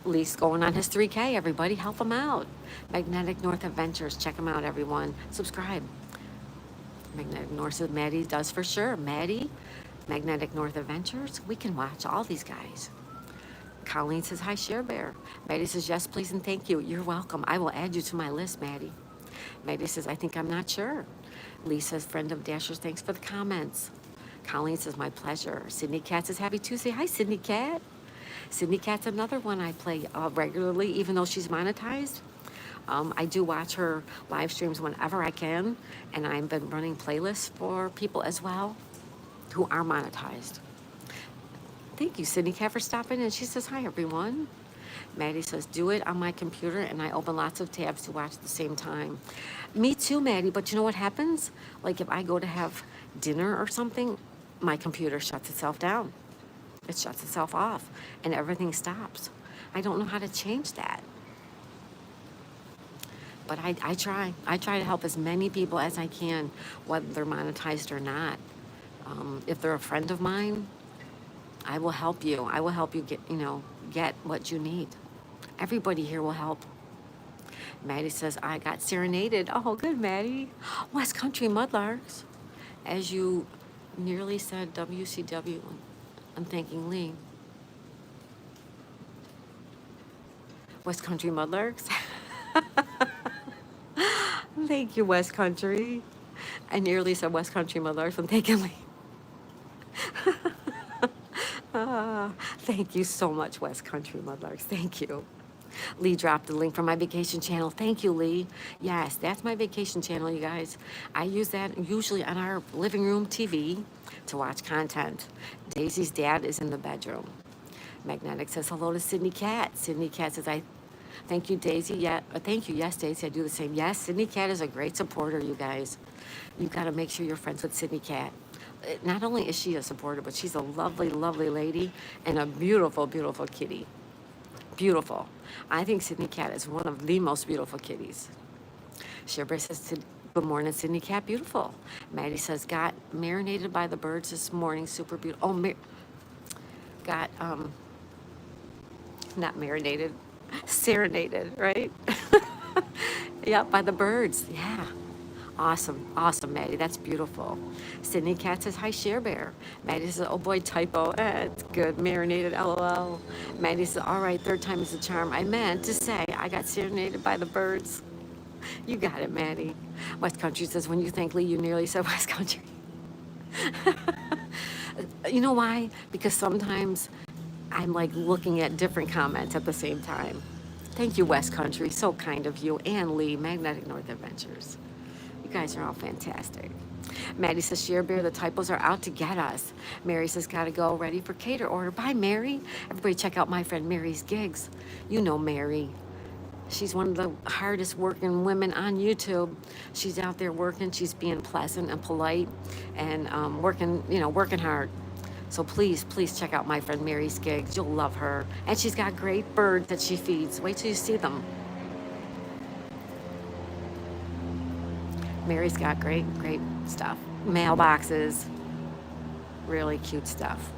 Lee's going on his 3K, everybody. Help him out. Magnetic North Adventures. Check him out, everyone. Subscribe. Magnetic North says, Maddie does for sure. Maddie, Magnetic North Adventures. We can watch all these guys. Colleen says, hi, Shearbear. Maddie says, yes, please, and thank you. You're welcome. I will add you to my list, Maddie. Maddie says, I think I'm not sure. Lee says, friend of Dashers, thanks for the comments. Colleen says, my pleasure. Sydney Cat says, happy Tuesday. Hi, Sydney Cat. Sydney Cat's another one I play regularly, even though she's monetized. I do watch her live streams whenever I can, and I've been running playlists for people as well who are monetized. Thank you, Sydney Cat, for stopping in. She says, hi, everyone. Maddie says, do it on my computer, and I open lots of tabs to watch at the same time. Me too, Maddie, but you know what happens? Like if I go to have dinner or something, my computer shuts itself down. It shuts itself off, and everything stops. I don't know how to change that. But I try. I try to help as many people as I can, whether they're monetized or not. If they're a friend of mine, I will help you. I will help you get what you need. Everybody here will help. Maddie says, I got serenaded. Oh, good, Maddie. West Country Mudlarks. As you nearly said WCW, I'm thanking Lee. West Country Mudlarks. Thank you, West Country. I nearly said West Country Mudlarks. I'm thanking Lee. Thank you so much, West Country Mudlarks. Thank you. Lee dropped the link from my vacation channel. Thank you, Lee. Yes, that's my vacation channel, you guys. I use that usually on our living room TV to watch content. Daisy's dad is in the bedroom. Magnetic says hello to Sydney Cat. Sydney Cat says, I thank you, Daisy. Yeah, thank you. Yes, Daisy, I do the same. Yes, Sydney Cat is a great supporter, you guys. You got to make sure you're friends with Sydney Cat. Not only is she a supporter, but she's a lovely, lovely lady and a beautiful, beautiful kitty. Beautiful. I think Sydney Cat is one of the most beautiful kitties. Sherbert says, good morning, Sydney Cat. Beautiful. Maddie says, got marinated by the birds this morning. Super beautiful. Oh, got, not marinated, serenaded, right? Yeah, by the birds. Yeah. Awesome, awesome, Maddie. That's beautiful. Sydney Cat says, hi, Shearbear. Maddie says, oh boy, typo. It's good. Marinated, LOL. Maddie says, all right, third time is the charm. I meant to say I got serenaded by the birds. You got it, Maddie. West Country says, when you think Lee, you nearly said West Country. You know why? Because sometimes I'm like looking at different comments at the same time. Thank you, West Country. So kind of you. And Lee, Magnetic North Adventures. You guys are all fantastic. Maddie says, Share Bear, the typos are out to get us. Mary says, gotta go, ready for cater order. Bye, Mary. Everybody check out my friend Mary's gigs. You know Mary. She's one of the hardest working women on YouTube. She's out there working. She's being pleasant and polite and working, working hard. So please, please check out my friend Mary's gigs. You'll love her. And she's got great birds that she feeds. Wait till you see them. Mary's got great, great stuff. Mailboxes, really cute stuff.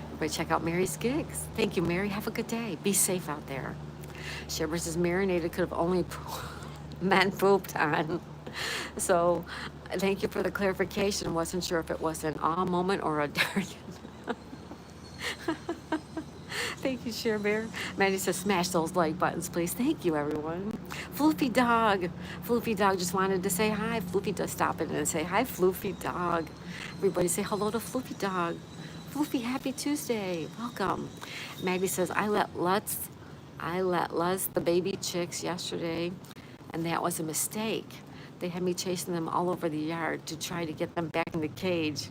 Everybody check out Mary's gigs. Thank you, Mary. Have a good day. Be safe out there. Shivers is marinated could have only men pooped on. So thank you for the clarification. Wasn't sure if it was an awe moment or a dark. Thank you, Share Bear. Maddie says, smash those like buttons, please. Thank you, everyone. Floofy Dog. Floofy Dog just wanted to say hi. Floofy does stop in and say hi, Floofy Dog. Everybody say hello to Floofy Dog. Floofy, happy Tuesday. Welcome. Maddie says, I let Lutz, the baby chicks yesterday, and that was a mistake. They had me chasing them all over the yard to try to get them back in the cage.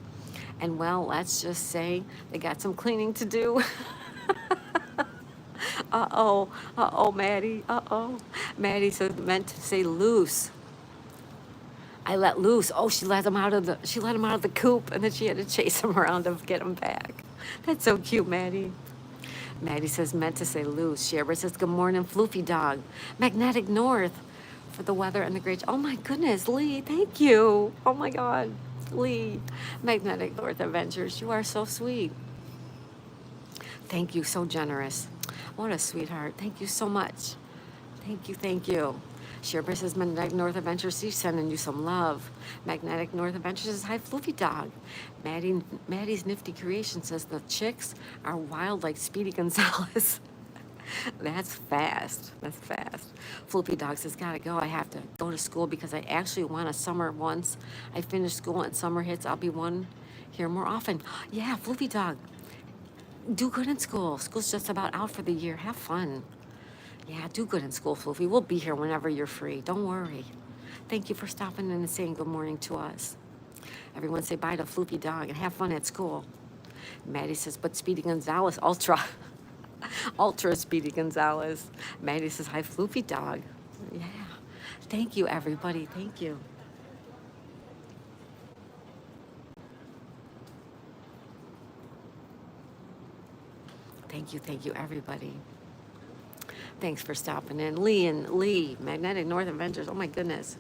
And well, let's just say they got some cleaning to do. Maddie. Maddie said meant to say loose. I let loose. Oh, she let him out of the coop, and then she had to chase him around to get him back. That's so cute, Maddie. Maddie says meant to say loose. Sherber says good morning, Floofy Dog. Magnetic North for the weather and the great. Oh my goodness, Lee, thank you. Oh my God, Lee. Magnetic North Adventures, you are so sweet. Thank you, so generous. What a sweetheart. Thank you so much. Thank you, thank you. Sherber says Magnetic North Adventures, she's sending you some love. Magnetic North Adventures says, hi, Floofy Dog. Maddie's Nifty Creation says the chicks are wild like Speedy Gonzalez. That's fast. That's fast. Floofy Dog says, gotta go. I have to go to school because I actually want a summer once I finish school and summer hits. I'll be one here more often. Yeah, Floofy Dog. Do good in school. School's just about out for the year. Have fun. Yeah, do good in school, Floofy. We'll be here whenever you're free. Don't worry. Thank you for stopping in and saying good morning to us. Everyone say bye to Floofy Dog and have fun at school. Maddie says, but Speedy Gonzalez, ultra. Ultra Speedy Gonzalez. Maddie says, hi, Floofy Dog. Yeah. Thank you, everybody. Thank you. Thank you, everybody. Thanks for stopping in. Lee, Magnetic North Adventures. Oh my goodness.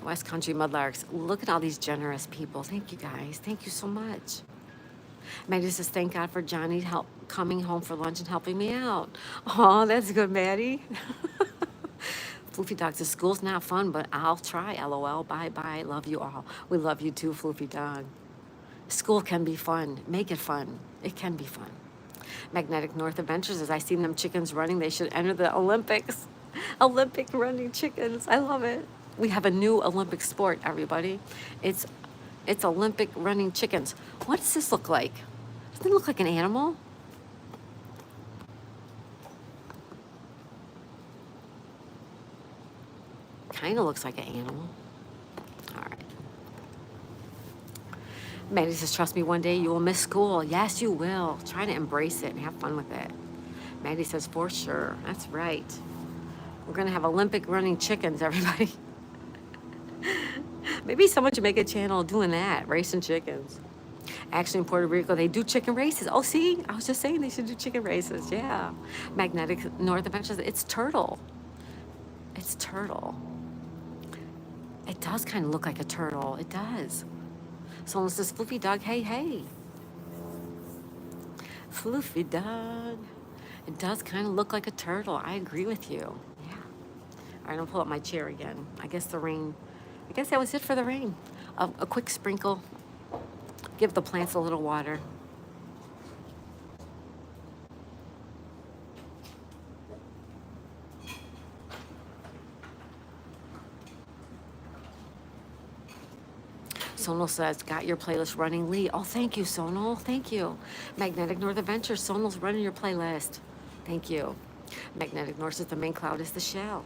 West Country Mudlarks. Look at all these generous people. Thank you guys. Thank you so much. Maddie says, thank God for Johnny coming home for lunch and helping me out. Oh, that's good, Maddie. Floofy Dog says, school's not fun, but I'll try. LOL. Bye. Love you all. We love you too, Floofy Dog. School can be fun. Make it fun. It can be fun. Magnetic North Adventures, as I seen them chickens running, they should enter the Olympics. Olympic running chickens. I love it. We have a new Olympic sport, everybody. It's Olympic running chickens. What does this look like? Doesn't it look like an animal? Kind of looks like an animal. All right. Maddie says, trust me, one day you will miss school. Yes, you will. Try to embrace it and have fun with it. Maddie says, for sure. That's right. We're going to have Olympic running chickens, everybody. Maybe someone should make a channel doing that, racing chickens. Actually, in Puerto Rico, they do chicken races. Oh, see? I was just saying they should do chicken races. Yeah. Magnetic North Adventures. It's turtle. It's turtle. It does kind of look like a turtle. It does. Someone says, Floofy Dog, hey. Floofy Dog. It does kind of look like a turtle. I agree with you. Yeah. All right, I'll pull up my chair again. I guess that was it for the rain. A quick sprinkle. Give the plants a little water. Sonal says, got your playlist running, Lee. Oh, thank you, Sonal. Thank you. Magnetic North Adventure. Sonal's running your playlist. Thank you. Magnetic North says the main cloud is the shell.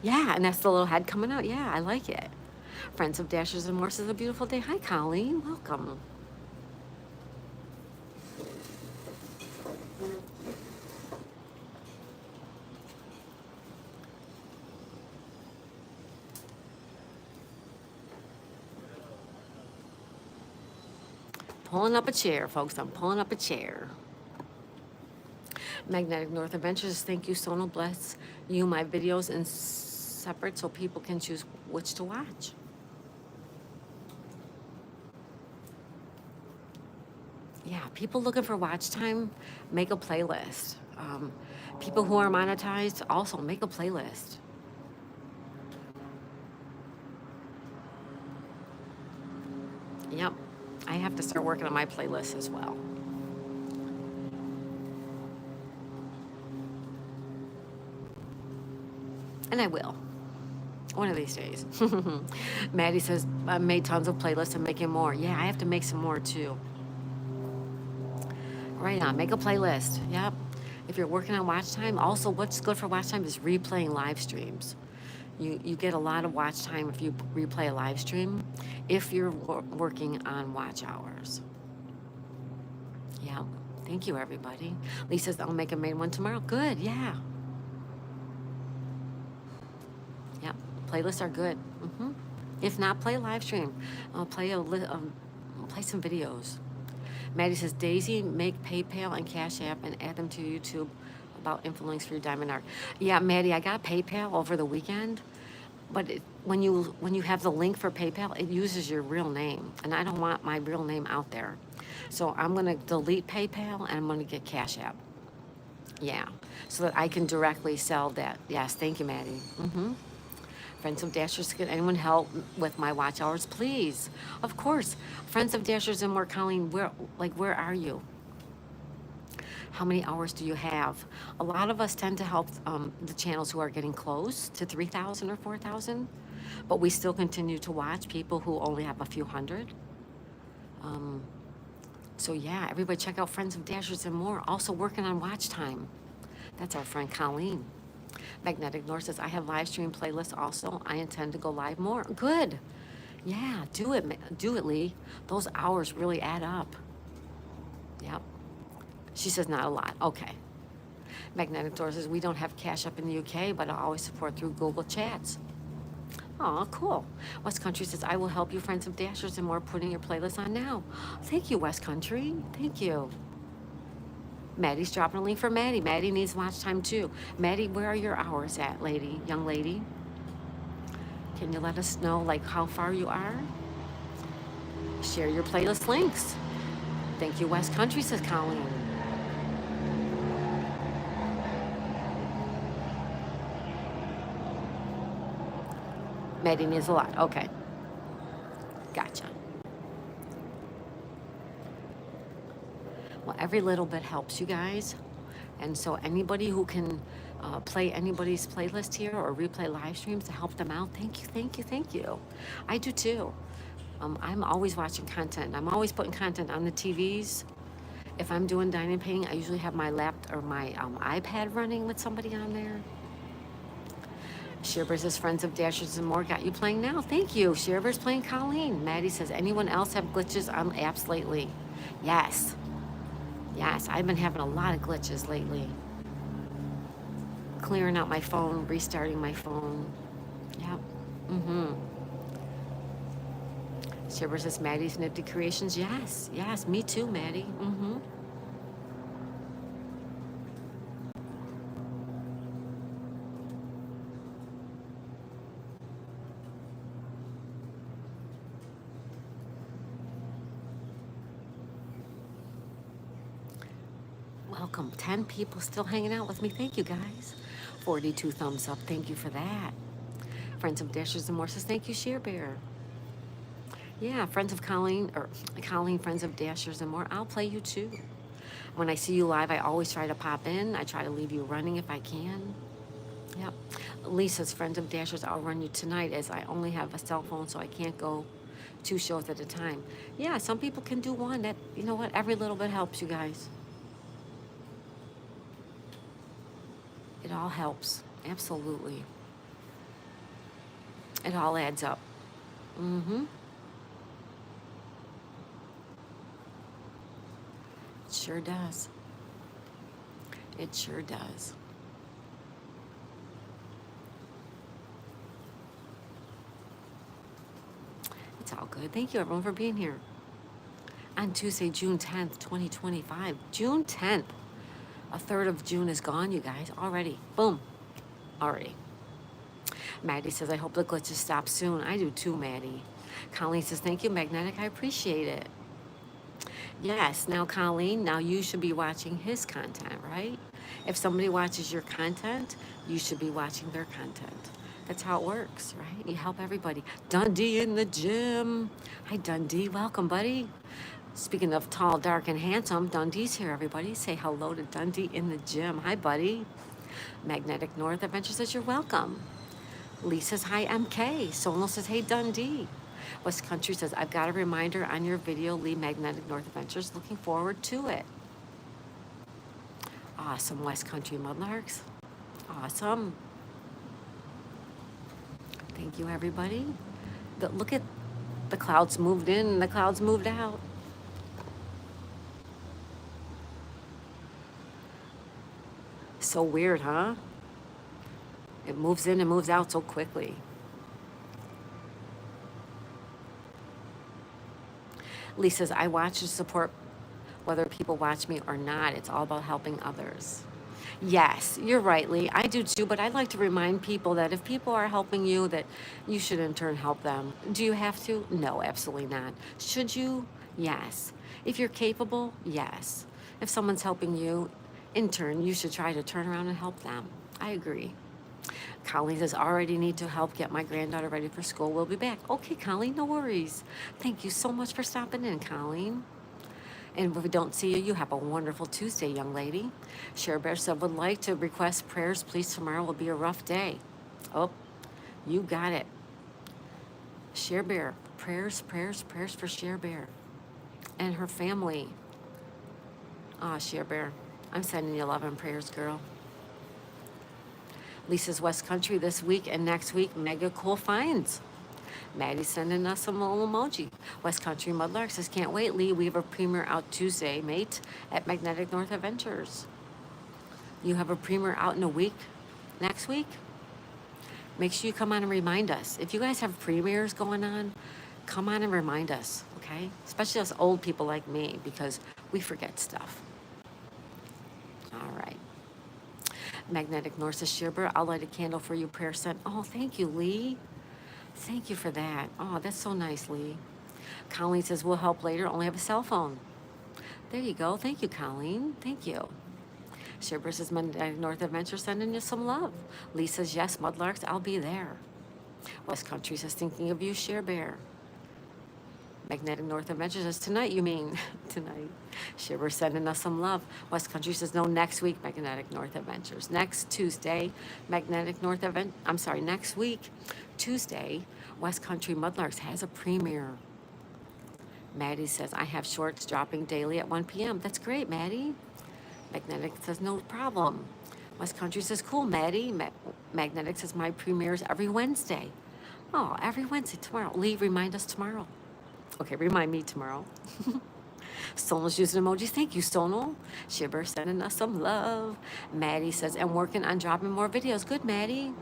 Yeah, and that's the little head coming out. Yeah, I like it. Friends of Dashers and More says a beautiful day. Hi, Colleen. Welcome. Pulling up a chair, folks. I'm pulling up a chair. Magnetic North Adventures, thank you, Sonal. Bless you, my videos in separate so people can choose which to watch. Yeah, people looking for watch time, make a playlist. People who are monetized, also make a playlist. Yep, I have to start working on my playlist as well. And I will. One of these days. Maddie says, I made tons of playlists and making more. Yeah, I have to make some more too. Right on, make a playlist. Yep. If you're working on watch time, also what's good for watch time is replaying live streams. You get a lot of watch time if you replay a live stream, if you're working on watch hours. Yeah. Thank you, everybody. Lee says, I'll make a main one tomorrow. Good, yeah. Yep. Playlists are good. If not, play a live stream. Play some videos. Maddie says, Daisy, make PayPal and Cash App and add them to YouTube about influence for your diamond art. Yeah, Maddie, I got PayPal over the weekend, but when you have the link for PayPal, it uses your real name, and I don't want my real name out there. So I'm going to delete PayPal, and I'm going to get Cash App. Yeah, so that I can directly sell that. Yes, thank you, Maddie. Friends of Dashers, can anyone help with my watch hours, please? Of course. Friends of Dashers and More, Colleen, where are you? How many hours do you have? A lot of us tend to help the channels who are getting close to 3,000 or 4,000, but we still continue to watch people who only have a few hundred. So yeah, everybody check out Friends of Dashers and More. Also working on watch time. That's our friend Colleen. Magnetic North says, I have live stream playlists also. I intend to go live more. Good. Yeah, do it. Do it, Lee. Those hours really add up. Yep. She says, not a lot. Okay. Magnetic North says, we don't have Cash App in the UK, but I always support through Google Chats. Oh, cool. West Country says, I will help you, Friends of Dashers, and More, putting your playlist on now. Thank you, West Country. Thank you. Maddie's dropping a link for Maddie. Maddie needs watch time too. Maddie, where are your hours at, young lady? Can you let us know how far you are? Share your playlist links. Thank you, West Country, says Colleen. Maddie needs a lot. Okay. Gotcha. Well, every little bit helps, you guys. And so anybody who can play anybody's playlist here or replay live streams to help them out, thank you, thank you, thank you. I do too. I'm always watching content. I'm always putting content on the TVs. If I'm doing dining painting, I usually have my my iPad running with somebody on there. Shearber's says, Friends of Dashers and More, got you playing now. Thank you. Shearber's playing Colleen. Maddie says, anyone else have glitches on apps lately? Yes. Yes, I've been having a lot of glitches lately. Clearing out my phone, restarting my phone. Yep. Shiver says, Maddie's Nifty Creations. Yes, yes, me too, Maddie. Welcome. 10 people still hanging out with me. Thank you, guys. 42 thumbs up. Thank you for that. Friends of Dashers and More says, thank you, Sheer Bear. Yeah, Friends of Colleen, or Colleen, Friends of Dashers and More, I'll play you too. When I see you live, I always try to pop in. I try to leave you running if I can. Yep. Lisa's Friends of Dashers, I'll run you tonight as I only have a cell phone, so I can't go 2 shows at a time. Yeah, some people can do one. That, you know what? Every little bit helps, you guys. It all helps. Absolutely. It all adds up. Mm-hmm. It sure does. It sure does. It's all good. Thank you, everyone, for being here. On Tuesday, June 10th, 2025. June 10th. A third of June is gone, you guys. Already. Boom. Already. Maddie says, I hope the glitches stop soon. I do too, Maddie. Colleen says, thank you, Magnetic. I appreciate it. Yes. Now, Colleen, now you should be watching his content, right? If somebody watches your content, you should be watching their content. That's how it works, right? You help everybody. Dundee in the gym. Hi, Dundee. Welcome, buddy. Speaking of tall, dark, and handsome, Dundee's here, everybody. Say hello to Dundee in the gym. Hi, buddy. Magnetic North Adventure says you're welcome. Lee says, hi, MK. Sonal says, hey, Dundee. West Country says, I've got a reminder on your video, Lee Magnetic North Adventures. Looking forward to it. Awesome, West Country Mudlarks. Awesome. Thank you, everybody. Look at the clouds moved in and the clouds moved out. So weird, huh? It moves in and moves out so quickly. Lee says, I watch to support whether people watch me or not. It's all about helping others. Yes, you're right, Lee. I do too, but I'd like to remind people that if people are helping you, that you should in turn help them. Do you have to? No, absolutely not. Should you? Yes. If you're capable? Yes. If someone's helping you, in turn, you should try to turn around and help them. I agree. Colleen says, already need to help get my granddaughter ready for school. We'll be back. Okay, Colleen, no worries. Thank you so much for stopping in, Colleen. And if we don't see you, you have a wonderful Tuesday, young lady. Cher Bear said, would like to request prayers, please. Tomorrow will be a rough day. Oh, you got it. Cher Bear, prayers, prayers, prayers for Cher Bear and her family. Ah, Cher Bear, I'm sending you love and prayers, girl. Lisa's West Country this week and next week, mega cool finds. Maddie's sending us some little emoji. West Country Mudlark says, can't wait, Lee. We have a premiere out Tuesday, mate, at Magnetic North Adventures. You have a premiere out in a week, next week? Make sure you come on and remind us. If you guys have premieres going on, come on and remind us, okay? Especially us old people like me, because we forget stuff. All right. Magnetic North says, Sherbert, I'll light a candle for you, prayer sent. Oh, thank you, Lee. Thank you for that. Oh, that's so nice, Lee. Colleen says, we'll help later, only have a cell phone. There you go. Thank you, Colleen. Thank you. Sherbert says, Magnetic North Adventure sending you some love. Lee says, yes, Mudlarks, I'll be there. West Country says, thinking of you, Cher Bear. Magnetic North Adventure says, tonight, you mean? Tonight. Shiver sending us some love. West Country says, no, next week, Magnetic North Adventures. Next Tuesday, next week, Tuesday, West Country Mudlarks has a premiere. Maddie says, I have shorts dropping daily at 1 p.m. That's great, Maddie. Magnetic says, no problem. West Country says, cool, Maddie. Magnetic says, my premieres every Wednesday. Oh, every Wednesday, tomorrow. Lee, remind us tomorrow. Okay, remind me tomorrow. Sonal's using emojis. Thank you, Sonal. Shiver sending us some love. Maddie says, I'm working on dropping more videos. Good, Maddie.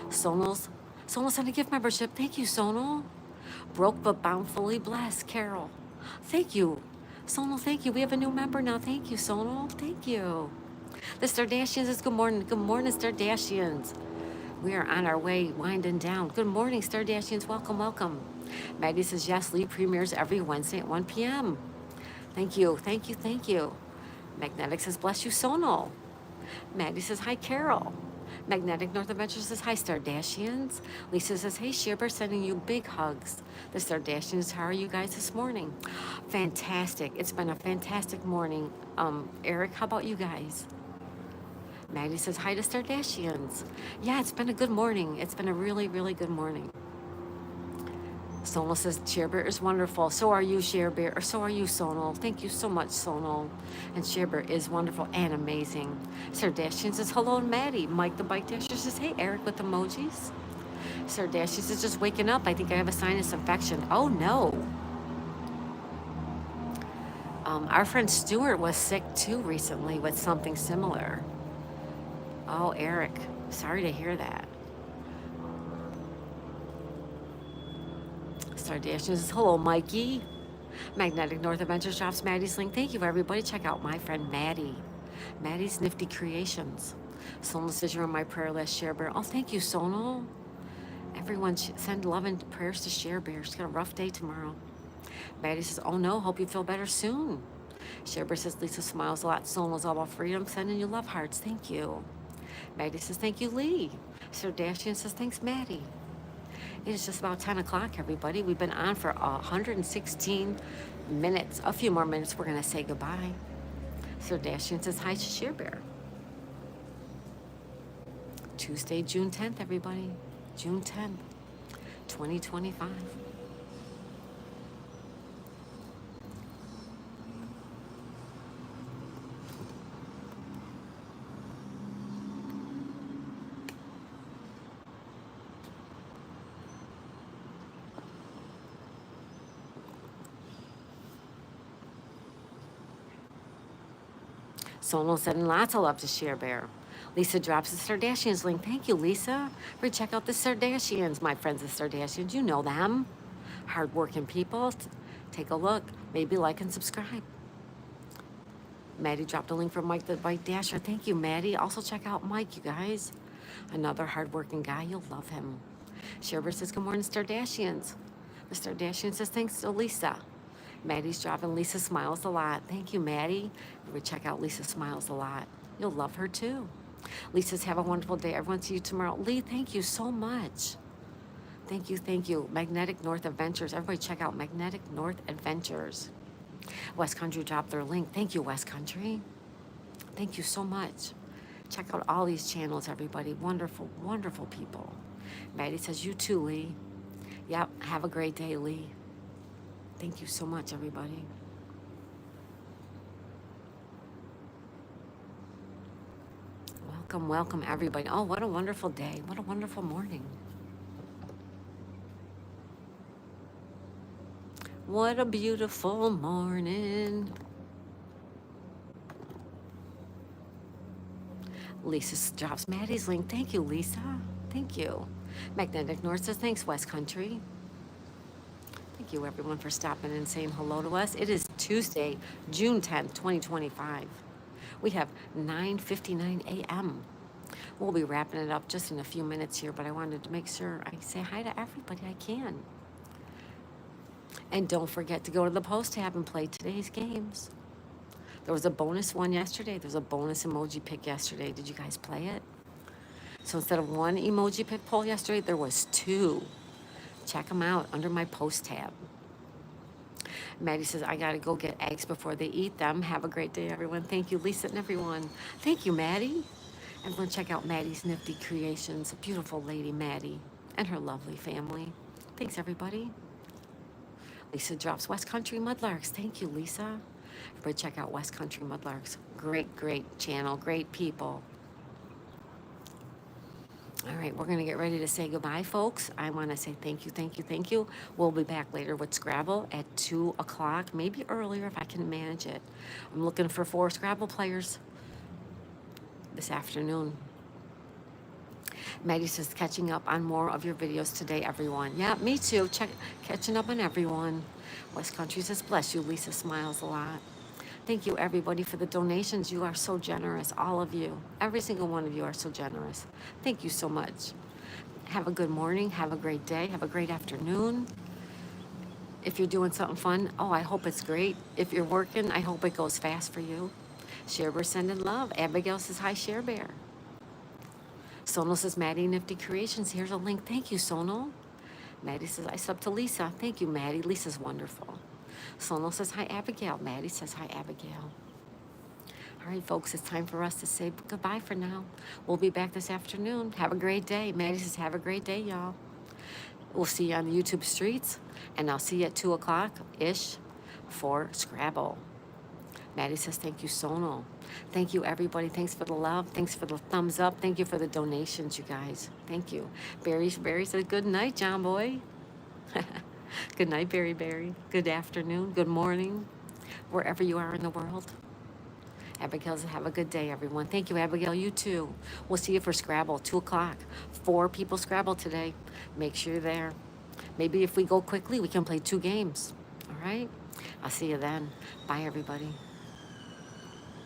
Sonal sent a gift membership. Thank you, Sonal. Broke but bountifully blessed. Carol. Thank you. Sonal, thank you. We have a new member now. Thank you, Sonal. Thank you. The Stardashians says, good morning. Good morning, Stardashians. We are on our way, winding down. Good morning, Stardashians. Welcome, welcome. Maddie says, yes, Lee premieres every Wednesday at 1 p.m. Thank you, thank you, thank you. Magnetic says, bless you, Sonal. Maddie says, hi, Carol. Magnetic North Adventure says, hi, Stardashians. Lisa says, hey, Shiver, sending you big hugs. The Stardashians, how are you guys this morning? Fantastic. It's been a fantastic morning. Eric, how about you guys? Maddie says, hi to Stardashians. Yeah, it's been a good morning. It's been a really, really good morning. Sonal says, Share Bear is wonderful. So are you, Share Bear. Or so are you, Sonal. Thank you so much, Sonal. And Share Bear is wonderful and amazing. Sardashian says, hello, Maddie. Mike the Bike Dasher says, hey, Eric with emojis. Sardashian says, just waking up. I think I have a sinus infection. Oh, no. Our friend Stuart was sick, too, recently with something similar. Oh, Eric. Sorry to hear that. Sardashian says, hello, Mikey. Magnetic North Adventures drops Maddie's link. Thank you, everybody. Check out my friend Maddie. Maddie's Nifty Creations. Sonal says you're on my prayer list, Share Bear. Oh, thank you, Sonal. Everyone send love and prayers to Share Bear. She's got a rough day tomorrow. Maddie says, oh no, hope you feel better soon. Share Bear says, Lisa smiles a lot. Sonal's all about freedom. Sending you love hearts. Thank you. Maddie says, thank you, Lee. Sardashian says, thanks, Maddie. It is just about 10 o'clock, everybody. We've been on for 116 minutes. A few more minutes, we're going to say goodbye. Sardashian says hi to Share Bear. Tuesday, June 10th, everybody. June 10th, 2025. Sonal sending lots of love to Share Bear. Lisa drops the Sardashians link. Thank you, Lisa. Check out the Sardashians, my friends the Sardashians. You know them. Hardworking people. Take a look. Maybe like and subscribe. Maddie dropped a link from Mike the Bike Dasher. Thank you, Maddie. Also check out Mike, you guys. Another hardworking guy. You'll love him. Share Bear says, good morning, Sardashians. The Sardashian says, thanks to Lisa. Maddie's dropping Lisa Smiles a lot. Thank you, Maddie. Check out Lisa Smiles a lot. You'll love her too. Lisa says, have a wonderful day. Everyone see you tomorrow. Lee, thank you so much. Thank you, thank you. Magnetic North Adventures. Everybody check out Magnetic North Adventures. West Country dropped their link. Thank you, West Country. Thank you so much. Check out all these channels, everybody. Wonderful, wonderful people. Maddie says, you too, Lee. Yep, have a great day, Lee. Thank you so much, everybody. Welcome, welcome, everybody. Oh, what a wonderful day. What a wonderful morning. What a beautiful morning. Lisa drops Maddie's link. Thank you, Lisa. Thank you. Magnetic North says, thanks, West Country. Thank you, everyone, for stopping and saying hello to us. It is Tuesday, June 10th, 2025. We have 9:59 a.m. We'll be wrapping it up just in a few minutes here, but I wanted to make sure I say hi to everybody I can. And don't forget to go to the post tab and play today's games. There was a bonus one yesterday. There's a bonus emoji pick yesterday. Did you guys play it? So instead of one emoji pick poll yesterday, there was two. Check them out under my post tab. Maddie says, I got to go get eggs before they eat them. Have a great day, everyone. Thank you, Lisa and everyone. Thank you, Maddie. Everyone check out Maddie's Nifty Creations. A beautiful lady, Maddie, and her lovely family. Thanks, everybody. Lisa drops West Country Mudlarks. Thank you, Lisa. Everybody check out West Country Mudlarks. Great, great channel. Great people. All right, we're going to get ready to say goodbye, folks. I want to say thank you, thank you, thank you. We'll be back later with Scrabble at 2 o'clock, maybe earlier if I can manage it. I'm looking for 4 Scrabble players this afternoon. Maddie says, catching up on more of your videos today, everyone. Yeah, me too. Catching up on everyone. West Country says, bless you. Lisa smiles a lot. Thank you, everybody, for the donations. You are so generous, all of you. Every single one of you are so generous. Thank you so much. Have a good morning. Have a great day. Have a great afternoon. If you're doing something fun, oh, I hope it's great. If you're working, I hope it goes fast for you. Share Bear sending love. Abigail says, hi, Share Bear. Sonal says, Maddie Nifty Creations. Here's a link. Thank you, Sonal. Maddie says, I sub to Lisa. Thank you, Maddie. Lisa's wonderful. Sonal says, hi, Abigail. Maddie says, hi, Abigail. All right, folks, it's time for us to say goodbye for now. We'll be back this afternoon. Have a great day. Maddie says, have a great day, y'all. We'll see you on the YouTube streets, and I'll see you at 2 o'clock-ish for Scrabble. Maddie says, thank you, Sono. Thank you, everybody. Thanks for the love. Thanks for the thumbs up. Thank you for the donations, you guys. Thank you. Barry said, good night, John Boy. Good night, Barry. Good afternoon. Good morning, wherever you are in the world. Abigail says, have a good day, everyone. Thank you, Abigail. You too. We'll see you for Scrabble, 2 o'clock. 4 people Scrabble today. Make sure you're there. Maybe if we go quickly, we can play 2 games. All right? I'll see you then. Bye, everybody.